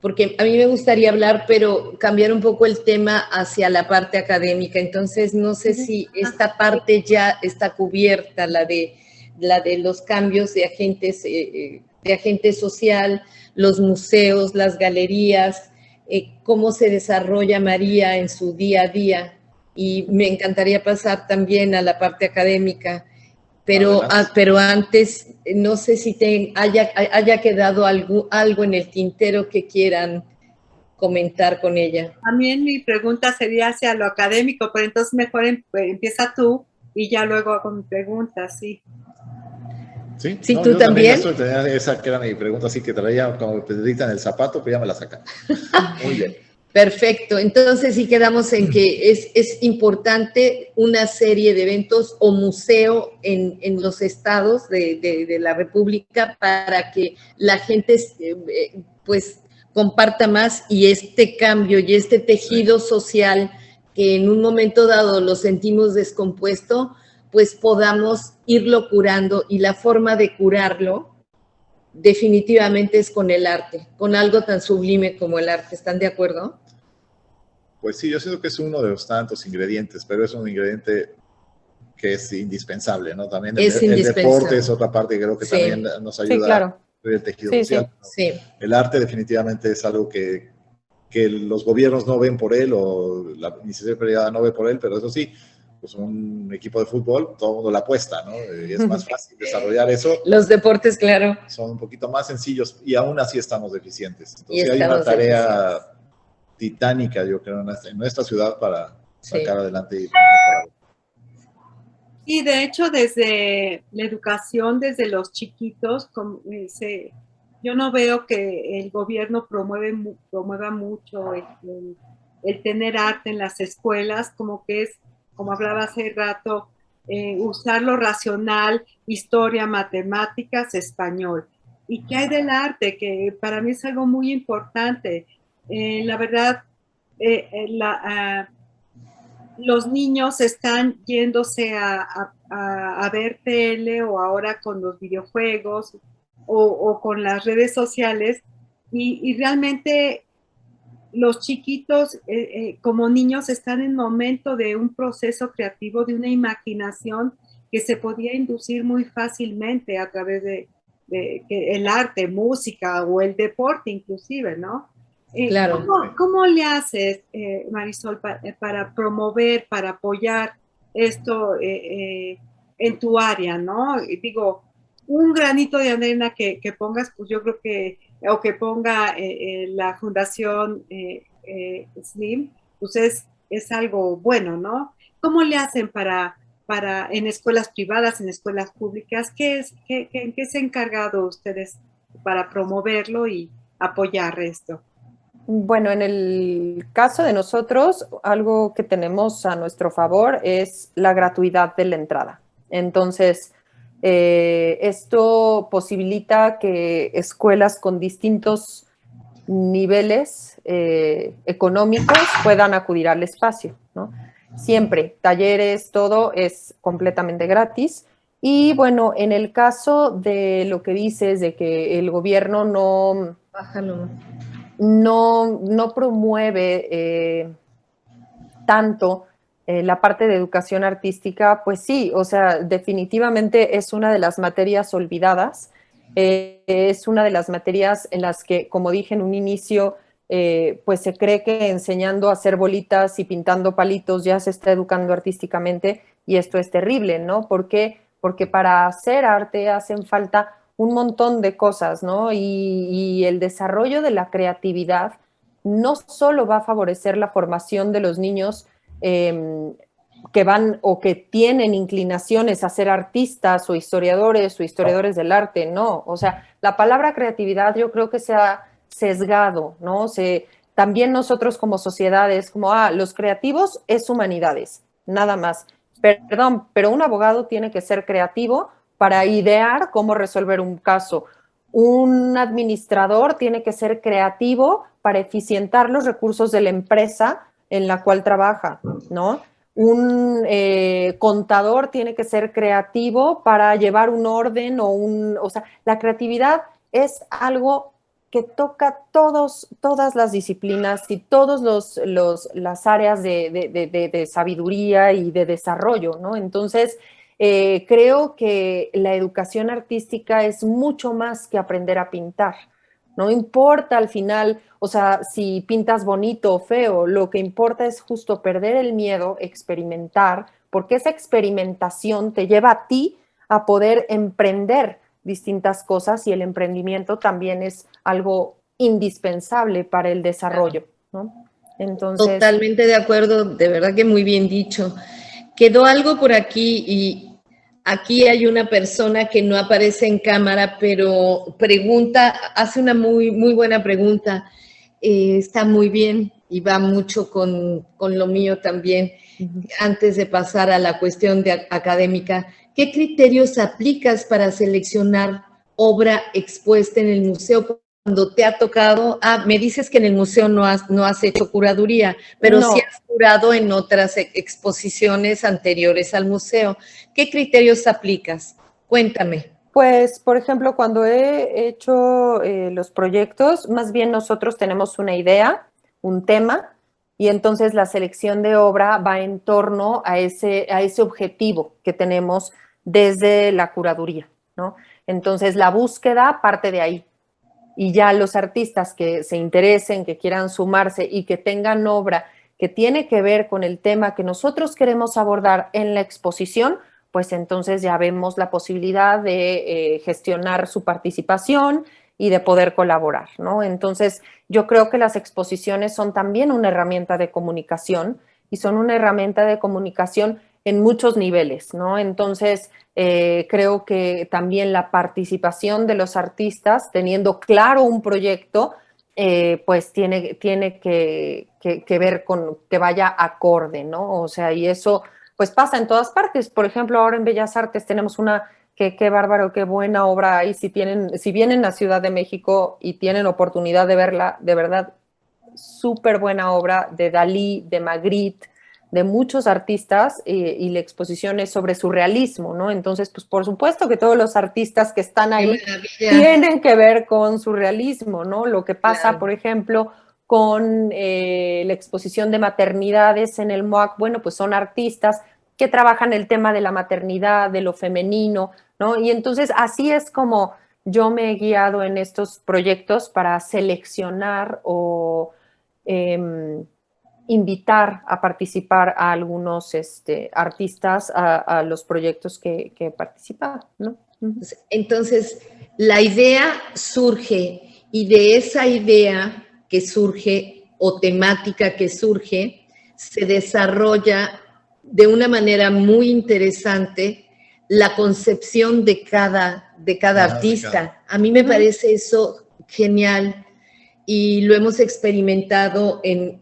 Porque a mí me gustaría hablar, pero cambiar un poco el tema hacia la parte académica. Entonces, no sé si esta parte ya está cubierta, la de la de los cambios de agente social, los museos, las galerías, cómo se desarrolla María en su día a día. Y me encantaría pasar también a la parte académica, pero antes, no sé si haya quedado algo en el tintero que quieran comentar con ella. También mi pregunta sería hacia lo académico, pero entonces mejor empieza tú y ya luego hago mi pregunta, sí. Sí, sí, no, tú yo también. Tenía esa que era mi pregunta, así que traía como pedrita en el zapato, pero ya me la saca. Muy bien. Perfecto, entonces sí quedamos en que es importante una serie de eventos o museo en los estados de la República para que la gente pues comparta más y este cambio y este tejido social que en un momento dado lo sentimos descompuesto, pues podamos irlo curando, y la forma de curarlo definitivamente es con el arte, con algo tan sublime como el arte. ¿Están de acuerdo? Pues sí, yo siento que es uno de los tantos ingredientes, pero es un ingrediente que es indispensable, ¿no? También el deporte es otra parte que creo que también nos ayuda, sí, claro, a el tejido social. Sí. El arte definitivamente es algo que los gobiernos no ven por él, o la iniciativa privada no ve por él, pero eso sí, pues un equipo de fútbol, todo el mundo la apuesta, ¿no? Y es más fácil desarrollar eso. Los deportes, claro. Son un poquito más sencillos y aún así estamos deficientes. Entonces hay una tarea titánica, yo creo, en nuestra ciudad para sacar adelante. Y de hecho, desde la educación, desde los chiquitos, yo no veo que el gobierno promueva mucho el tener arte en las escuelas, como que es, como hablaba hace rato, usar lo racional, historia, matemáticas, español. ¿Y qué hay del arte? Que para mí es algo muy importante. La verdad, los niños están yéndose a ver tele, o ahora con los videojuegos o con las redes sociales, y realmente los chiquitos como niños están en momento de un proceso creativo, de una imaginación que se podía inducir muy fácilmente a través de el arte, música o el deporte inclusive, ¿no? Claro. ¿Cómo le haces, Marisol, para promover, para apoyar esto en tu área, ¿no? Digo, un granito de arena que pongas, pues yo creo que, o que ponga la Fundación SLIM, pues es algo bueno, ¿no? ¿Cómo le hacen para en escuelas privadas, en escuelas públicas? ¿En qué se han encargado ustedes para promoverlo y apoyar esto? Bueno, en el caso de nosotros, algo que tenemos a nuestro favor es la gratuidad de la entrada. Entonces, esto posibilita que escuelas con distintos niveles económicos puedan acudir al espacio, ¿no? Siempre, talleres, todo es completamente gratis. Y bueno, en el caso de lo que dices de que el gobierno no promueve tanto la parte de educación artística, pues sí, o sea, definitivamente es una de las materias olvidadas, es una de las materias en las que, como dije en un inicio, pues se cree que enseñando a hacer bolitas y pintando palitos ya se está educando artísticamente, y esto es terrible, ¿no? ¿Por qué? Porque para hacer arte hacen falta un montón de cosas, ¿no? Y el desarrollo de la creatividad no solo va a favorecer la formación de los niños que van o que tienen inclinaciones a ser artistas o historiadores del arte, no. O sea, la palabra creatividad yo creo que se ha sesgado, ¿no? También nosotros como sociedades, como, los creativos es humanidades, nada más. Perdón, pero un abogado tiene que ser creativo para idear cómo resolver un caso. Un administrador tiene que ser creativo para eficientar los recursos de la empresa en la cual trabaja, ¿no? Un contador tiene que ser creativo para llevar un orden o sea, la creatividad es algo que toca todas las disciplinas y todas las áreas de sabiduría y de desarrollo, ¿no? Entonces, creo que la educación artística es mucho más que aprender a pintar. No importa al final, o sea, si pintas bonito o feo, lo que importa es justo perder el miedo, experimentar, porque esa experimentación te lleva a ti a poder emprender distintas cosas y el emprendimiento también es algo indispensable para el desarrollo, ¿no? Entonces, totalmente de acuerdo, de verdad que muy bien dicho. Quedó algo por aquí y aquí hay una persona que no aparece en cámara, pero pregunta, hace una muy, muy buena pregunta. Está muy bien y va mucho con lo mío también. Antes de pasar a la cuestión académica, ¿qué criterios aplicas para seleccionar obra expuesta en el museo cuando te ha tocado? Me dices que en el museo no has hecho curaduría, pero no. sí has curado en otras exposiciones anteriores al museo. ¿Qué criterios aplicas? Cuéntame. Pues, por ejemplo, cuando he hecho los proyectos, más bien nosotros tenemos una idea, un tema, y entonces la selección de obra va en torno a ese objetivo que tenemos desde la curaduría, ¿no? Entonces, la búsqueda parte de ahí. Y ya los artistas que se interesen, que quieran sumarse y que tengan obra que tiene que ver con el tema que nosotros queremos abordar en la exposición, pues entonces ya vemos la posibilidad de gestionar su participación y de poder colaborar, ¿no? Entonces, yo creo que las exposiciones son también una herramienta de comunicación y son una herramienta de comunicación en muchos niveles, ¿no? Entonces, creo que también la participación de los artistas, teniendo claro un proyecto, pues tiene que ver con que vaya acorde, ¿no? O sea, y eso pues pasa en todas partes. Por ejemplo, ahora en Bellas Artes tenemos una, qué bárbaro, qué buena obra hay. Si vienen a Ciudad de México y tienen oportunidad de verla, de verdad, súper buena obra de Dalí, de Magritte, de muchos artistas, y la exposición es sobre surrealismo, ¿no? Entonces, pues por supuesto que todos los artistas que están ahí tienen que ver con surrealismo, ¿no? Lo que pasa, claro, por ejemplo, con la exposición de maternidades en el MOAC, bueno, pues son artistas que trabajan el tema de la maternidad, de lo femenino, ¿no? Y entonces así es como yo me he guiado en estos proyectos para seleccionar o invitar a participar a algunos artistas a los proyectos que he participado, ¿no? Entonces, la idea surge y de esa idea que surge o temática que surge, se desarrolla de una manera muy interesante la concepción de cada artista. A mí me parece eso genial y lo hemos experimentado en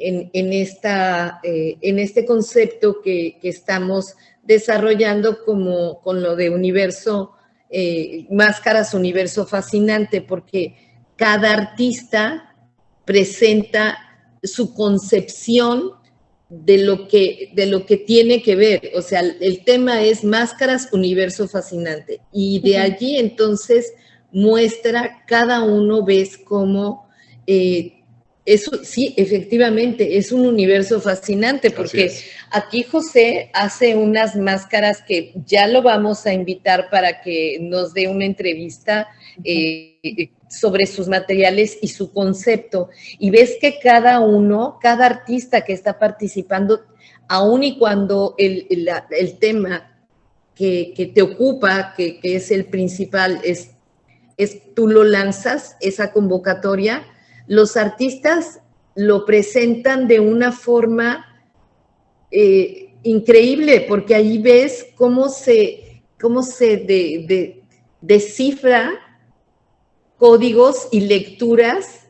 este concepto que estamos desarrollando como con lo de universo, Máscaras Universo Fascinante, porque cada artista presenta su concepción de lo que tiene que ver. O sea, el tema es Máscaras Universo Fascinante y de allí entonces muestra cada uno, ves cómo eso sí, efectivamente, es un universo fascinante porque aquí José hace unas máscaras que ya lo vamos a invitar para que nos dé una entrevista sobre sus materiales y su concepto. Y ves que cada artista que está participando, aun y cuando el tema que te ocupa, que es el principal, tú lo lanzas, esa convocatoria, los artistas lo presentan de una forma increíble, porque ahí ves cómo se descifra códigos y lecturas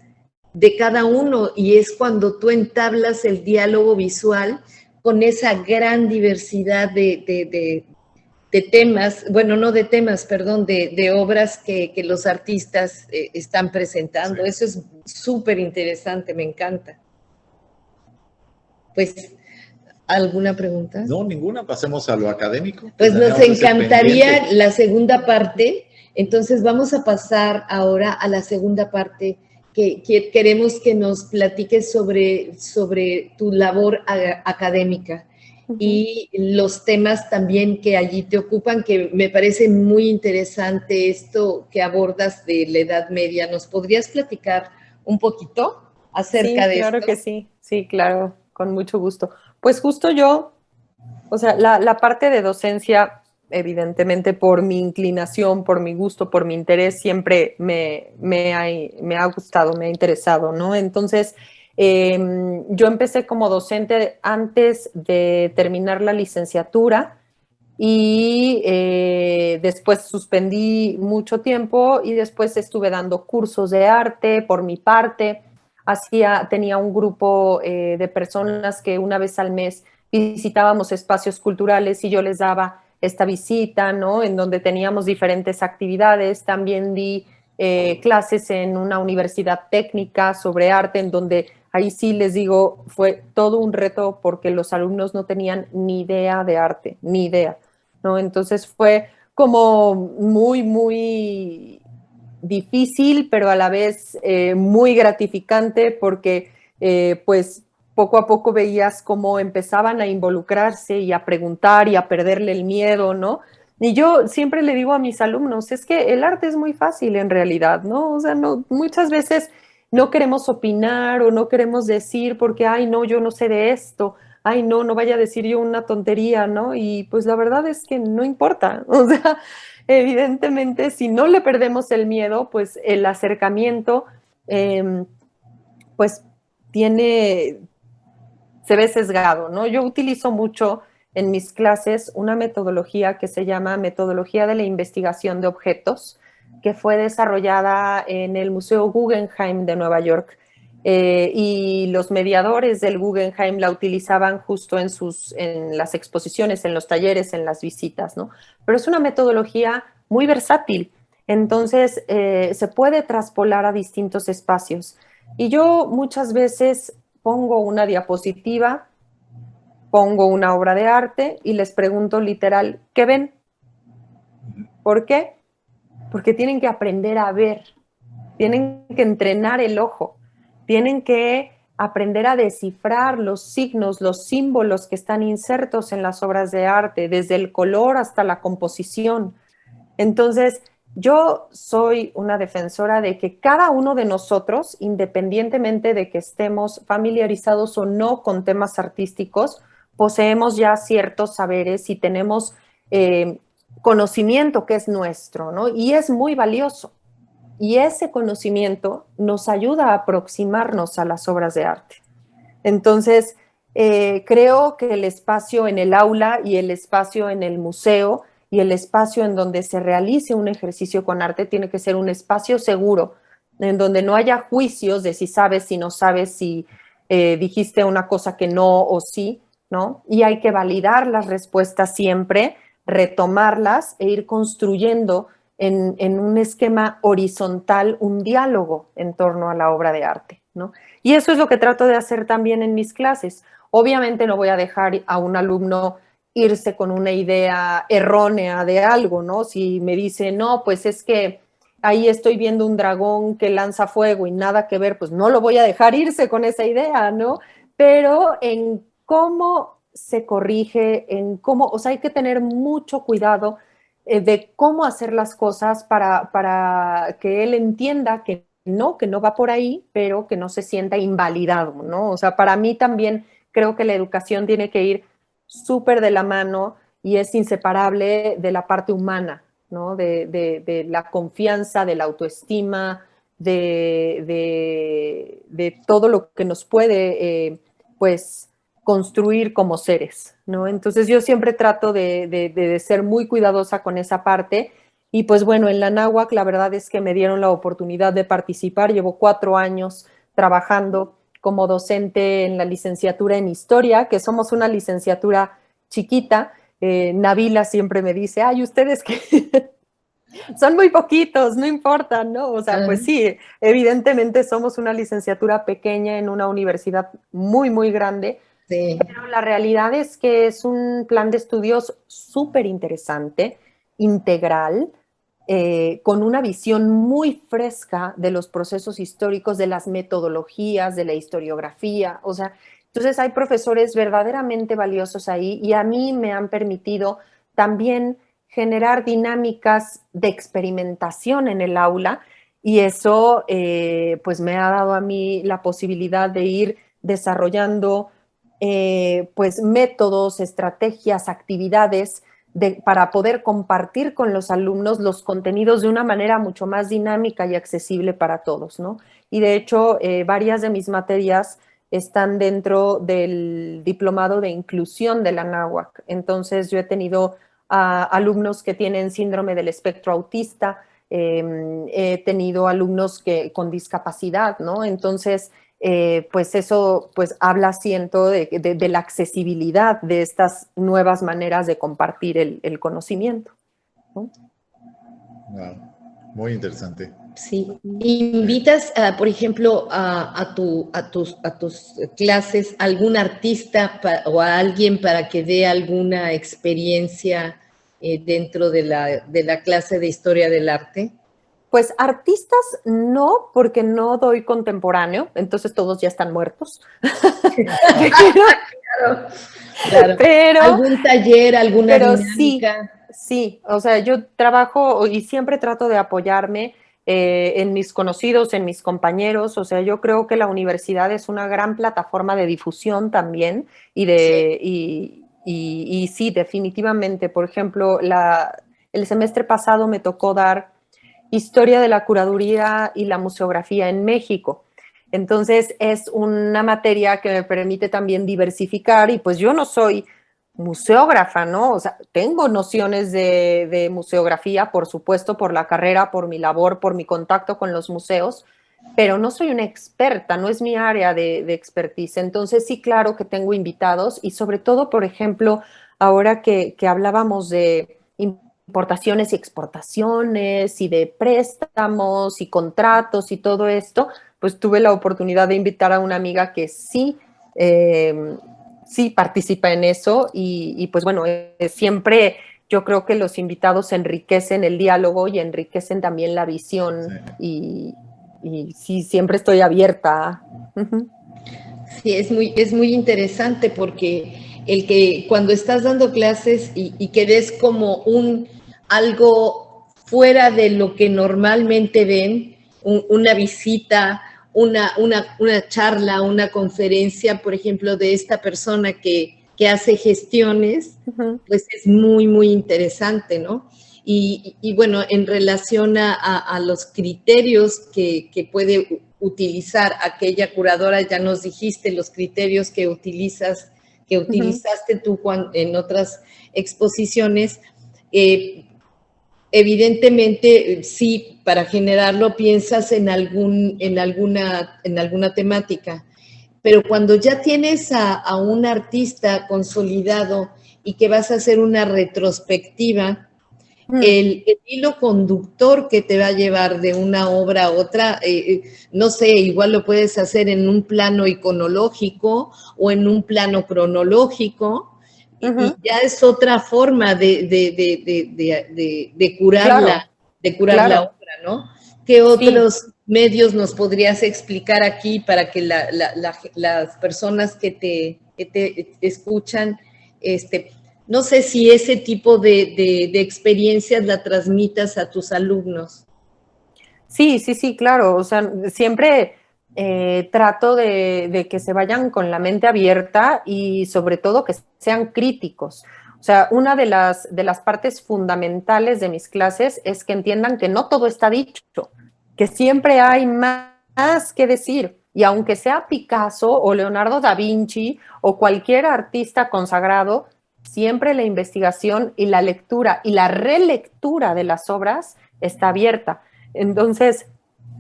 de cada uno, y es cuando tú entablas el diálogo visual con esa gran diversidad de temas, bueno, no de temas, perdón, de obras que los artistas están presentando. Sí. Eso es súper interesante, me encanta. Pues, ¿alguna pregunta? No, ninguna. Pasemos a lo académico. Pues nos encantaría la segunda parte. Entonces vamos a pasar ahora a la segunda parte que queremos que nos platiques sobre tu labor académica. y los temas también que allí te ocupan, que me parece muy interesante esto que abordas de la Edad Media. ¿Nos podrías platicar un poquito acerca Sí, de claro esto? que sí, claro, con mucho gusto. Pues justo yo, o sea, la parte de docencia, evidentemente por mi inclinación, por mi gusto, por mi interés, siempre me ha gustado, me ha interesado, ¿no? Entonces, yo empecé como docente antes de terminar la licenciatura y después suspendí mucho tiempo y después estuve dando cursos de arte por mi parte. Tenía un grupo de personas que una vez al mes visitábamos espacios culturales y yo les daba esta visita, ¿no? En donde teníamos diferentes actividades. También di clases en una universidad técnica sobre arte, en donde ahí sí les digo, fue todo un reto porque los alumnos no tenían ni idea de arte, ni idea, ¿no? Entonces fue como muy difícil, pero a la vez muy gratificante porque pues poco a poco veías cómo empezaban a involucrarse y a preguntar y a perderle el miedo, ¿no? Y yo siempre le digo a mis alumnos, es que el arte es muy fácil en realidad, ¿no? O sea, no, muchas veces no queremos opinar o no queremos decir porque, ay, no, yo no sé de esto, ay, no, no vaya a decir yo una tontería, ¿no? Y pues la verdad es que no importa, o sea, evidentemente si no le perdemos el miedo, pues el acercamiento, pues tiene, se ve sesgado, ¿no? Yo utilizo mucho en mis clases una metodología que se llama metodología de la investigación de objetos, que fue desarrollada en el Museo Guggenheim de Nueva York. Y los mediadores del Guggenheim la utilizaban justo en las exposiciones, en los talleres, en las visitas, ¿no? Pero es una metodología muy versátil, entonces se puede traspolar a distintos espacios. Y yo muchas veces pongo una diapositiva, pongo una obra de arte y les pregunto literal, ¿qué ven? ¿Por qué? Porque tienen que aprender a ver, tienen que entrenar el ojo, tienen que aprender a descifrar los signos, los símbolos que están insertos en las obras de arte, desde el color hasta la composición. Entonces, yo soy una defensora de que cada uno de nosotros, independientemente de que estemos familiarizados o no con temas artísticos, poseemos ya ciertos saberes y tenemos conocimiento que es nuestro, ¿no? Y es muy valioso. Y ese conocimiento nos ayuda a aproximarnos a las obras de arte. Entonces, creo que el espacio en el aula y el espacio en el museo y el espacio en donde se realice un ejercicio con arte tiene que ser un espacio seguro, en donde no haya juicios de si sabes, si no sabes, si dijiste una cosa que no o sí, ¿no? Y hay que validar las respuestas siempre, retomarlas e ir construyendo en un esquema horizontal un diálogo en torno a la obra de arte, ¿no? Y eso es lo que trato de hacer también en mis clases. Obviamente no voy a dejar a un alumno irse con una idea errónea de algo, ¿no? Si me dice, no, pues es que ahí estoy viendo un dragón que lanza fuego y nada que ver, pues no lo voy a dejar irse con esa idea, ¿no? Pero en cómo se corrige, en cómo, o sea, hay que tener mucho cuidado de cómo hacer las cosas para que él entienda que no va por ahí, pero que no se sienta invalidado, ¿no? O sea, para mí también creo que la educación tiene que ir súper de la mano y es inseparable de la parte humana, ¿no? De la confianza, de la autoestima, de todo lo que nos puede, pues, construir como seres, ¿no? Entonces yo siempre trato de ser muy cuidadosa con esa parte y pues bueno, en la náhuac la verdad es que me dieron la oportunidad de participar, llevo 4 años trabajando como docente en la licenciatura en historia, que somos una licenciatura chiquita. Nabila siempre me dice, ay, ustedes que son muy poquitos, no importa, ¿no? O sea, pues sí, evidentemente somos una licenciatura pequeña en una universidad muy grande, Sí. pero la realidad es que es un plan de estudios súper interesante, integral, con una visión muy fresca de los procesos históricos, de las metodologías, de la historiografía. O sea, Entonces hay profesores verdaderamente valiosos ahí y a mí me han permitido también generar dinámicas de experimentación en el aula y eso pues me ha dado a mí la posibilidad de ir desarrollando pues métodos, estrategias, actividades para poder compartir con los alumnos los contenidos de una manera mucho más dinámica y accesible para todos, ¿no? Y de hecho, varias de mis materias están dentro del diplomado de inclusión de la náhuatl. Entonces, yo he tenido alumnos que tienen síndrome del espectro autista, he tenido alumnos con discapacidad, ¿no? Entonces, pues eso pues habla, siento, de la accesibilidad de estas nuevas maneras de compartir el conocimiento, ¿no? Wow, muy interesante. Sí, invitas, por ejemplo, a tus clases a algún artista o a alguien para que dé alguna experiencia dentro de la clase de historia del arte. Pues artistas no, porque no doy contemporáneo, entonces todos ya están muertos. Claro. Pero, algún taller, alguna dinámica. Sí, o sea, yo trabajo y siempre trato de apoyarme en mis conocidos, en mis compañeros. O sea, yo creo que la universidad es una gran plataforma de difusión también y sí, definitivamente. Por ejemplo, el semestre pasado me tocó dar Historia de la Curaduría y la Museografía en México. Entonces, es una materia que me permite también diversificar y pues yo no soy museógrafa, ¿no? O sea, tengo nociones de museografía, por supuesto, por la carrera, por mi labor, por mi contacto con los museos, pero no soy una experta, no es mi área de expertise. Entonces, sí, claro que tengo invitados y sobre todo, por ejemplo, ahora que hablábamos de importaciones y exportaciones y de préstamos y contratos y todo esto, pues tuve la oportunidad de invitar a una amiga que sí participa en eso y pues bueno, siempre yo creo que los invitados enriquecen el diálogo y enriquecen también la visión y sí, siempre estoy abierta. Sí, es muy interesante porque el que cuando estás dando clases y que ves como algo fuera de lo que normalmente ven, una visita, una charla, una conferencia, por ejemplo, de esta persona que hace gestiones, pues es muy, muy interesante, ¿no? Y bueno, en relación a los criterios que puede utilizar aquella curadora, ya nos dijiste los criterios que utilizaste tú en otras exposiciones. Evidentemente, sí, para generarlo piensas en alguna temática, pero cuando ya tienes a un artista consolidado y que vas a hacer una retrospectiva, el hilo conductor que te va a llevar de una obra a otra, no sé, igual lo puedes hacer en un plano iconológico o en un plano cronológico, y ya es otra forma de curar, la obra, ¿no? ¿Qué otros medios nos podrías explicar aquí para que las personas que te escuchan, no sé si ese tipo de experiencias la transmitas a tus alumnos? Sí, claro. O sea, siempre trato de que se vayan con la mente abierta y sobre todo que sean críticos. O sea, una de las partes fundamentales de mis clases es que entiendan que no todo está dicho, que siempre hay más que decir. Y aunque sea Picasso o Leonardo da Vinci o cualquier artista consagrado, siempre la investigación y la lectura y la relectura de las obras está abierta. Entonces,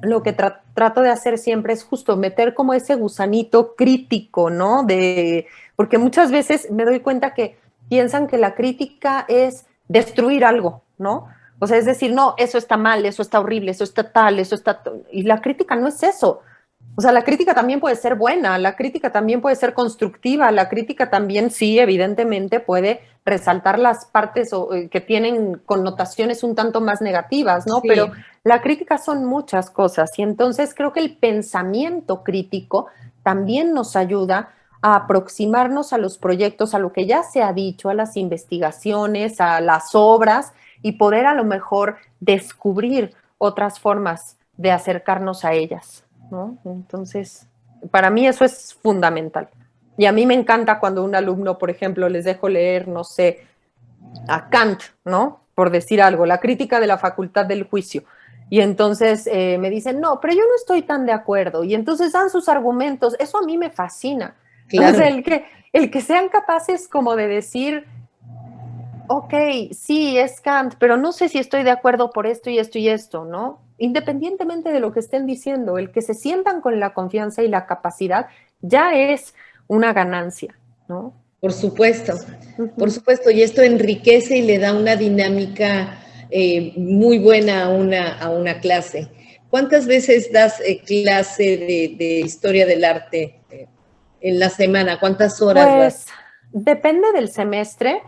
lo que trato de hacer siempre es justo meter como ese gusanito crítico, ¿no? Porque muchas veces me doy cuenta que piensan que la crítica es destruir algo, ¿no? O sea, es decir, no, eso está mal, eso está horrible, eso está tal, eso está... Y la crítica no es eso. O sea, la crítica también puede ser buena, la crítica también puede ser constructiva, la crítica también sí, evidentemente, puede resaltar las partes que tienen connotaciones un tanto más negativas, ¿no? Sí. Pero la crítica son muchas cosas y entonces creo que el pensamiento crítico también nos ayuda a aproximarnos a los proyectos, a lo que ya se ha dicho, a las investigaciones, a las obras, y poder a lo mejor descubrir otras formas de acercarnos a ellas, ¿no? Entonces, para mí eso es fundamental. Y a mí me encanta cuando un alumno, por ejemplo, les dejo leer, no sé, a Kant, ¿no? Por decir algo, la crítica de la facultad del juicio. Y entonces me dicen, no, pero yo no estoy tan de acuerdo. Y entonces dan sus argumentos. Eso a mí me fascina. Claro. O sea, el que sean capaces como de decir, ok, sí, es Kant, pero no sé si estoy de acuerdo por esto y esto y esto, ¿no? Independientemente de lo que estén diciendo, el que se sientan con la confianza y la capacidad ya es una ganancia, ¿no? Por supuesto, por supuesto, y esto enriquece y le da una dinámica muy buena a una clase. ¿Cuántas veces das clase de historia del arte en la semana? ¿Cuántas horas Pues das? depende del semestre.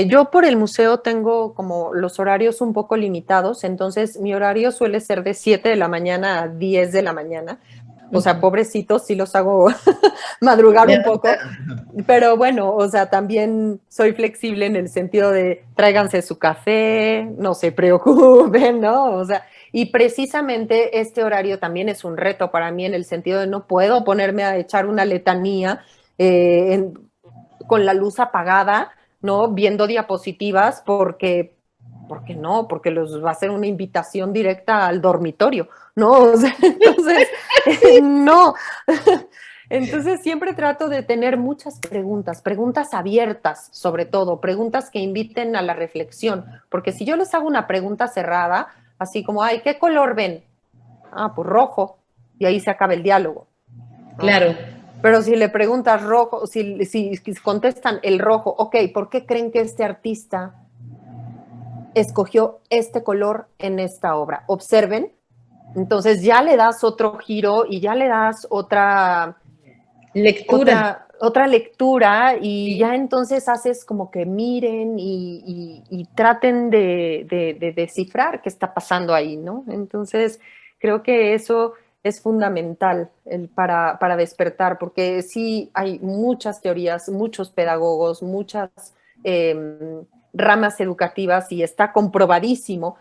Yo por el museo tengo como los horarios un poco limitados, entonces mi horario suele ser de 7 de la mañana a 10 de la mañana. O sea, pobrecitos, sí los hago madrugar un poco, pero bueno, o sea, también soy flexible en el sentido de tráiganse su café, no se preocupen, ¿no? O sea, y precisamente este horario también es un reto para mí en el sentido de no puedo ponerme a echar una letanía con la luz apagada, ¿no? Viendo diapositivas porque no, porque los va a ser una invitación directa al dormitorio, ¿no? O sea, entonces, no. Entonces siempre trato de tener muchas preguntas, preguntas abiertas sobre todo, preguntas que inviten a la reflexión, porque si yo les hago una pregunta cerrada, así como, ay, ¿qué color ven? Ah, pues rojo, y ahí se acaba el diálogo, ¿no? Claro. Pero si le preguntas rojo, si contestan el rojo, ok, ¿por qué creen que este artista escogió este color en esta obra? Observen, entonces ya le das otro giro y ya le das otra lectura y ya entonces haces como que miren y traten de descifrar qué está pasando ahí, ¿no? Entonces creo que eso es fundamental para despertar, porque sí hay muchas teorías, muchos pedagogos, muchas ramas educativas y está comprobadísimo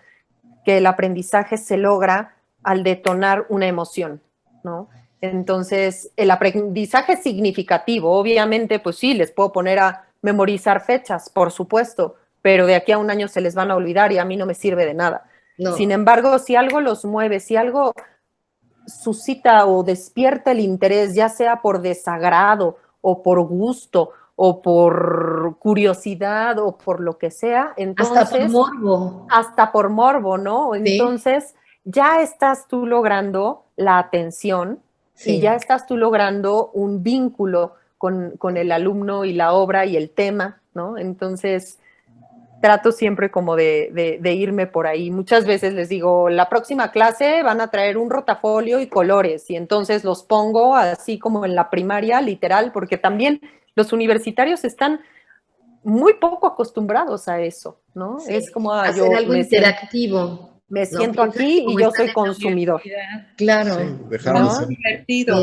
que el aprendizaje se logra al detonar una emoción, ¿no? Entonces, el aprendizaje significativo, obviamente, pues sí, les puedo poner a memorizar fechas, por supuesto, pero de aquí a un año se les van a olvidar y a mí no me sirve de nada. No. Sin embargo, si algo los mueve, si algo suscita o despierta el interés, ya sea por desagrado o por gusto o por curiosidad o por lo que sea, entonces... Hasta por morbo. Hasta por morbo, ¿no? Sí. Entonces, ya estás tú logrando la atención y ya estás tú logrando un vínculo con el alumno y la obra y el tema, ¿no? Entonces, trato siempre como de irme por ahí. Muchas veces les digo, la próxima clase van a traer un rotafolio y colores, y entonces los pongo así como en la primaria, literal, porque también los universitarios están muy poco acostumbrados a eso, ¿no? Sí. Es como hacer algo interactivo. Me siento aquí y yo soy consumidor. Claro. Sí, dejaron de ser. Divertido.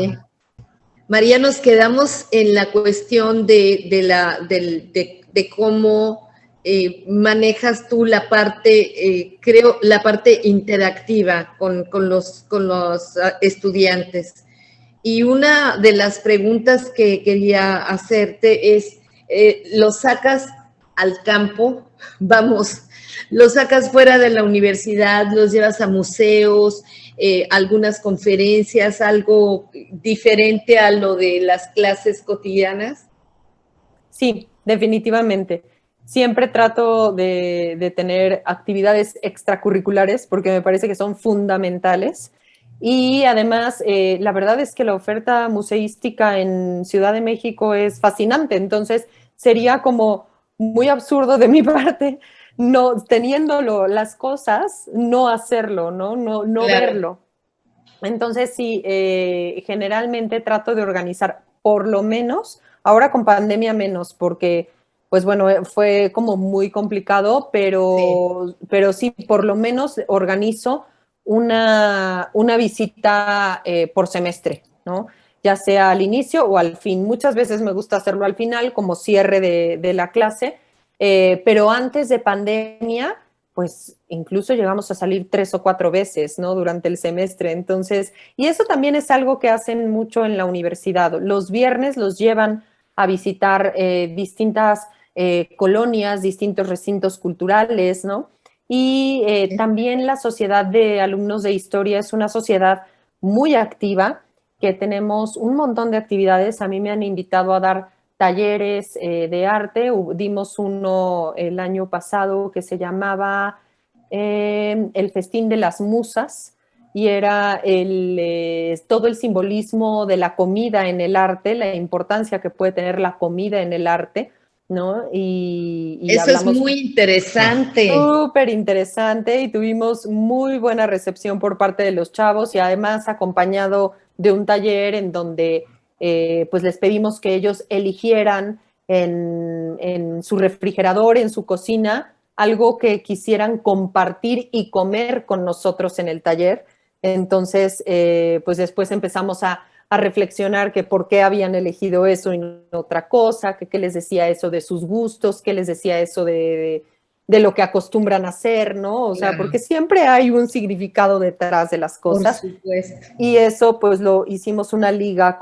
María, nos quedamos en la cuestión de cómo manejas tú la parte, la parte interactiva con los estudiantes. Y una de las preguntas que quería hacerte es, ¿lo sacas al campo? Vamos, ¿lo sacas fuera de la universidad? ¿Los llevas a museos? ¿Algunas conferencias? ¿Algo diferente a lo de las clases cotidianas? Sí, definitivamente. Siempre trato de tener actividades extracurriculares porque me parece que son fundamentales. Y además, la verdad es que la oferta museística en Ciudad de México es fascinante. Entonces, sería como muy absurdo de mi parte, no teniéndolo las cosas, no hacerlo, no claro. Verlo. Entonces, sí, generalmente trato de organizar por lo menos, ahora con pandemia menos, porque pues bueno, fue como muy complicado, pero sí, por lo menos organizo una visita por semestre, ¿no? ya sea al inicio o al fin. Muchas veces me gusta hacerlo al final como cierre de la clase, pero antes de pandemia, pues incluso llegamos a salir 3 o 4 veces, ¿no? Durante el semestre. Entonces, y eso también es algo que hacen mucho en la universidad. Los viernes los llevan a visitar distintas colonias, distintos recintos culturales, ¿no? Y también la sociedad de alumnos de historia es una sociedad muy activa, que tenemos un montón de actividades. A mí me han invitado a dar talleres de arte. Dimos uno el año pasado que se llamaba El Festín de las Musas, y era todo el simbolismo de la comida en el arte, la importancia que puede tener la comida en el arte, ¿no? Y eso es muy interesante. Súper interesante, y tuvimos muy buena recepción por parte de los chavos, y además acompañado de un taller en donde pues les pedimos que ellos eligieran en su refrigerador, en su cocina, algo que quisieran compartir y comer con nosotros en el taller. Entonces, pues después empezamos a reflexionar que por qué habían elegido eso y no otra cosa, que qué les decía eso de sus gustos, qué les decía eso de lo que acostumbran a hacer, ¿no? O sea, porque siempre hay un significado detrás de las cosas. Por supuesto. Y eso, pues, lo hicimos una liga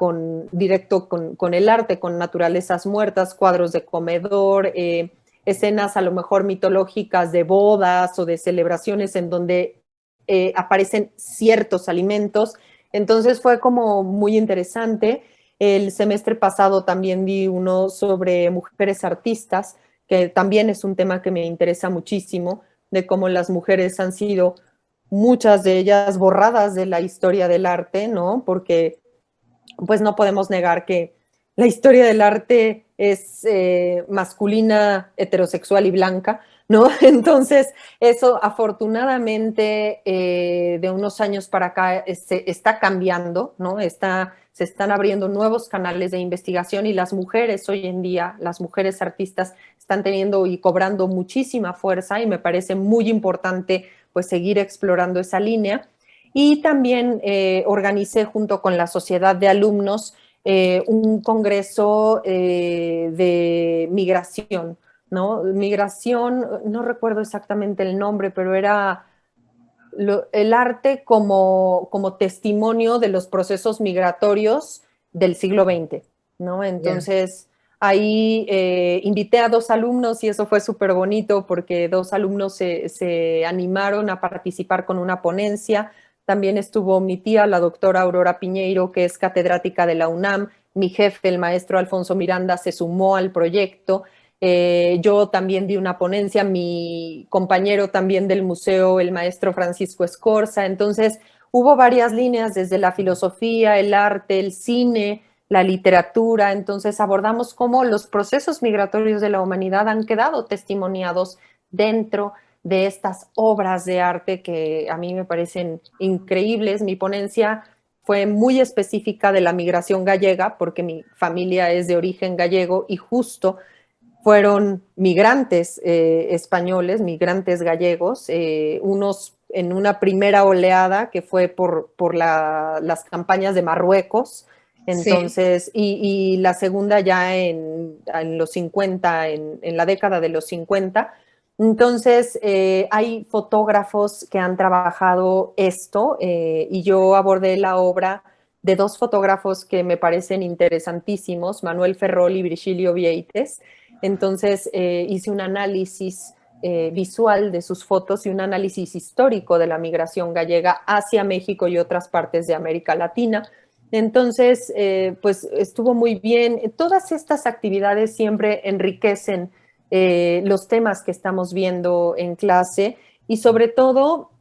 directo con el arte, con naturalezas muertas, cuadros de comedor, escenas a lo mejor mitológicas de bodas o de celebraciones en donde aparecen ciertos alimentos. Entonces fue como muy interesante. El semestre pasado también di uno sobre mujeres artistas, que también es un tema que me interesa muchísimo, de cómo las mujeres han sido, muchas de ellas, borradas de la historia del arte, ¿no? Porque pues no podemos negar que la historia del arte es masculina, heterosexual y blanca, ¿no? Entonces, eso afortunadamente de unos años para acá se está cambiando, ¿no? Se están abriendo nuevos canales de investigación, y las mujeres hoy en día, las mujeres artistas, están teniendo y cobrando muchísima fuerza, y me parece muy importante pues seguir explorando esa línea. Y también organicé junto con la Sociedad de Alumnos un congreso de migración, ¿no? Migración, no recuerdo exactamente el nombre, pero era el arte como testimonio de los procesos migratorios del siglo XX, ¿no? Entonces, ahí invité a 2 alumnos, y eso fue súper bonito porque 2 alumnos se animaron a participar con una ponencia. También estuvo mi tía, la doctora Aurora Piñeiro, que es catedrática de la UNAM. Mi jefe, el maestro Alfonso Miranda, se sumó al proyecto. Yo también di una ponencia, mi compañero también del museo, el maestro Francisco Escorza. Entonces, hubo varias líneas, desde la filosofía, el arte, el cine, la literatura. Entonces, abordamos cómo los procesos migratorios de la humanidad han quedado testimoniados dentro de estas obras de arte que a mí me parecen increíbles. Mi ponencia fue muy específica de la migración gallega, porque mi familia es de origen gallego, y justo fueron migrantes españoles, migrantes gallegos, unos en una primera oleada que fue por las campañas de Marruecos, entonces, sí. y la segunda ya en los 50, en la década de los 50. Entonces, hay fotógrafos que han trabajado esto, y yo abordé la obra de 2 fotógrafos que me parecen interesantísimos, Manuel Ferrol y Virgilio Vieites. Entonces, hice un análisis visual de sus fotos y un análisis histórico de la migración gallega hacia México y otras partes de América Latina. Entonces, pues estuvo muy bien. Todas estas actividades siempre enriquecen los temas que estamos viendo en clase, y sobre todo,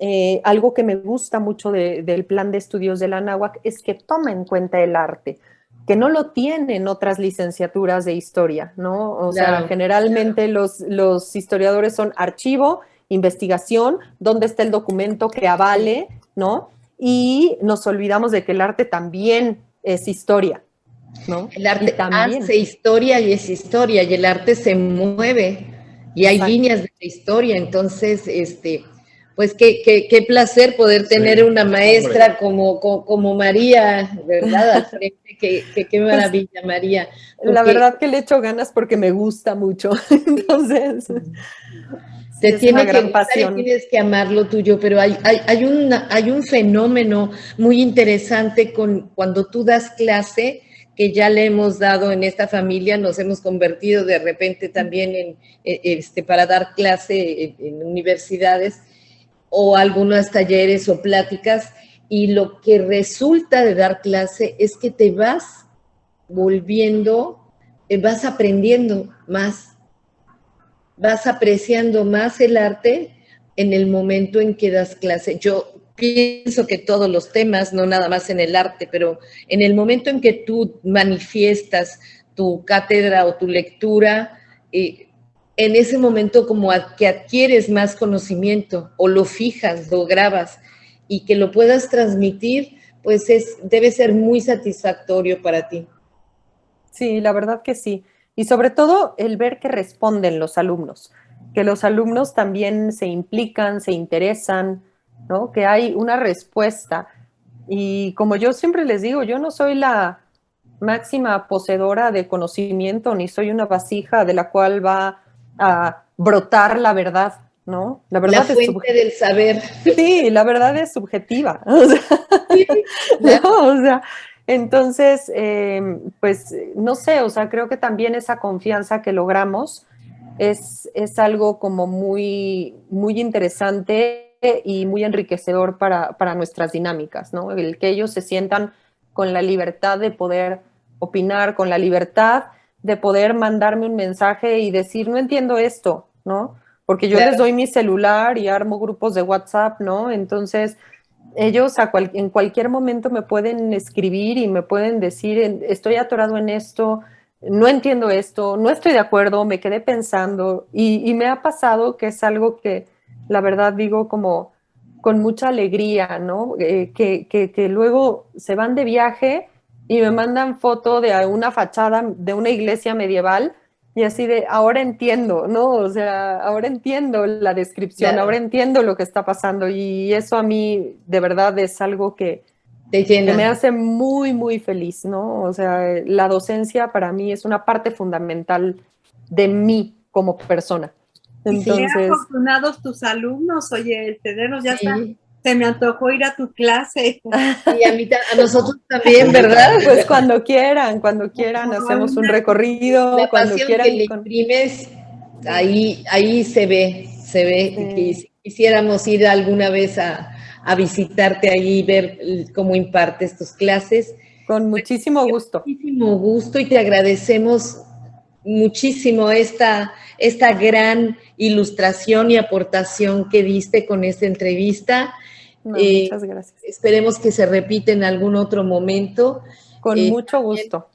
algo que me gusta mucho del plan de estudios de la Anáhuac es que toma en cuenta el arte, que no lo tienen otras licenciaturas de historia, ¿no? O sea, generalmente los historiadores son archivo, investigación, dónde está el documento que avale, ¿no? Y nos olvidamos de que el arte también es historia, ¿no? El arte hace historia y es historia, y el arte se mueve, y hay líneas de la historia. Entonces, Pues qué placer poder tener Sí, una maestra como María, ¿verdad? Al frente, qué maravilla, María. La verdad que le echo ganas porque me gusta mucho. Entonces, te sí, es una tiene que gran gustar y pasión. tienes que amar lo tuyo, pero hay un fenómeno muy interesante cuando tú das clase, que ya le hemos dado en esta familia, nos hemos convertido de repente también para dar clase en universidades o algunos talleres o pláticas, y lo que resulta de dar clase es que te vas volviendo, vas aprendiendo más, vas apreciando más el arte en el momento en que das clase. Yo pienso que todos los temas, no nada más en el arte, pero en el momento en que tú manifiestas tu cátedra o tu lectura, en ese momento como que adquieres más conocimiento o lo fijas, lo grabas y que lo puedas transmitir, pues debe ser muy satisfactorio para ti. Sí, la verdad que sí. Y sobre todo el ver que responden los alumnos, que los alumnos también se implican, se interesan, ¿no? Que hay una respuesta. Y como yo siempre les digo, yo no soy la máxima poseedora de conocimiento, ni soy una vasija de la cual va a brotar la verdad, ¿no? La La verdad es fuente del saber. sí, la verdad es subjetiva. O sea, Sí, claro. ¿no? O sea, entonces, pues, no sé, o sea, creo que también esa confianza que logramos es algo como muy, muy interesante y muy enriquecedor para nuestras dinámicas, ¿no? El que ellos se sientan con la libertad de poder opinar, con la libertad de poder mandarme un mensaje y decir, no entiendo esto, ¿no? Porque yo les Claro. doy mi celular y armo grupos de WhatsApp, ¿no? Entonces, ellos en cualquier momento me pueden escribir y me pueden decir, estoy atorado en esto, no entiendo esto, no estoy de acuerdo, me quedé pensando y me ha pasado que es algo que la verdad digo como con mucha alegría, ¿no? Que luego se van de viaje y me mandan foto de una fachada de una iglesia medieval y así de, ahora entiendo, ¿no? O sea, ahora entiendo la descripción, Claro. ahora entiendo lo que está pasando y eso a mí de verdad es algo Te que me llena. hace muy, muy feliz, ¿no? O sea, la docencia para mí es una parte fundamental de mí como persona. Y qué Entonces, afortunados tus alumnos, oye, el tenerlos ya está. Sí. Se me antojó ir a tu clase. Y a nosotros también, ¿verdad? pues cuando quieran, hacemos un recorrido, La cuando pasión que quieran. le imprimes, ahí se ve que si quisiéramos ir alguna vez a visitarte ahí y ver cómo impartes tus clases. Con muchísimo gusto. Muchísimo gusto y te agradecemos muchísimo esta gran ilustración y aportación que diste con esta entrevista. No, muchas gracias. Esperemos que se repita en algún otro momento. Con mucho gusto.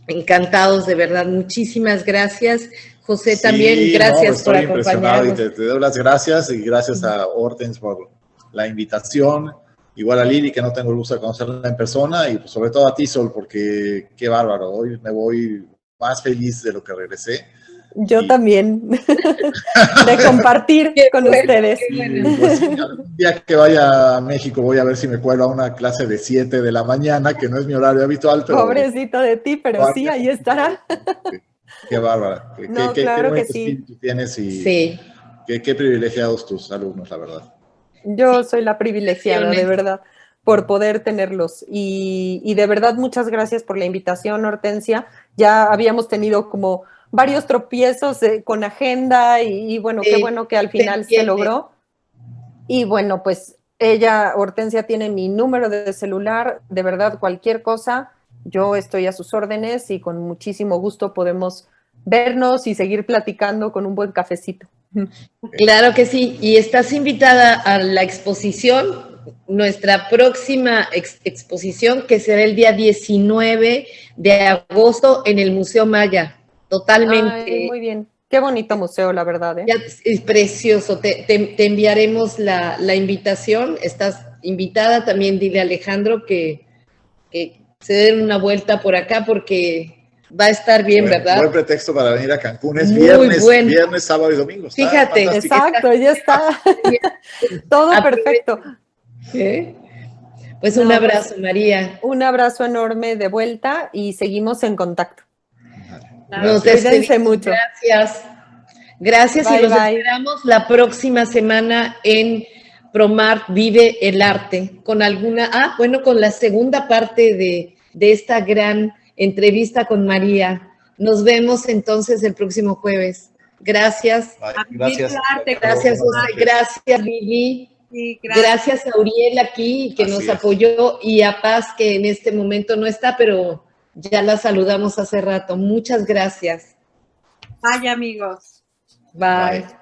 Encantados, de verdad. Muchísimas gracias. José, Sí, también gracias por estoy impresionado y acompañarnos. te doy las gracias y gracias a Hortens por la invitación. Igual a Lili, que no tengo el gusto de conocerla en persona, y pues sobre todo a ti, Sol, porque qué bárbaro. Hoy me voy más feliz de lo que regresé. Yo también, de compartir con ustedes. Y pues sí, algún día que vaya a México voy a ver si me cuelo a una clase de 7 de la mañana, que no es mi horario habitual, pero... Pobrecito de ti, pero sí, ahí estará. Qué bárbara. No, qué claro buen que sí. espíritu tienes y Sí. qué privilegiados tus alumnos, la verdad. Yo soy la privilegiada, de verdad, por poder tenerlos. Y de verdad, muchas gracias por la invitación, Hortensia. Ya habíamos tenido como varios tropiezos con agenda y bueno, qué bueno que al final se logró. Y bueno, pues ella, Hortensia, tiene mi número de celular. De verdad, cualquier cosa, yo estoy a sus órdenes y con muchísimo gusto podemos vernos y seguir platicando con un buen cafecito. Claro que sí, y estás invitada a la exposición, nuestra próxima exposición, que será el día 19 de agosto en el Museo Maya, totalmente. Ay, muy bien, qué bonito museo, la verdad. Es precioso, te enviaremos la invitación, estás invitada, también dile a Alejandro que se den una vuelta por acá porque Va a estar bien, ¿verdad? Buen pretexto para venir a Cancún. Es Muy viernes, bueno. viernes, sábado y domingo. Está Fíjate. fantástico. Exacto, ya está. Todo perfecto. ¿Eh? Pues un abrazo, María. Un abrazo enorme de vuelta y seguimos en contacto. Nos Cuídense despedimos. mucho. Gracias. Gracias Bye, y los bye. esperamos la próxima semana en Promart Vive el Arte con con la segunda parte de esta gran entrevista con María. Nos vemos entonces el próximo jueves. Gracias. Gracias. Gracias, José. Gracias, Vivi. Sí, gracias. Gracias a Uriel aquí que nos apoyó y a Paz que en este momento no está, pero ya la saludamos hace rato. Muchas gracias. Bye, amigos. Bye.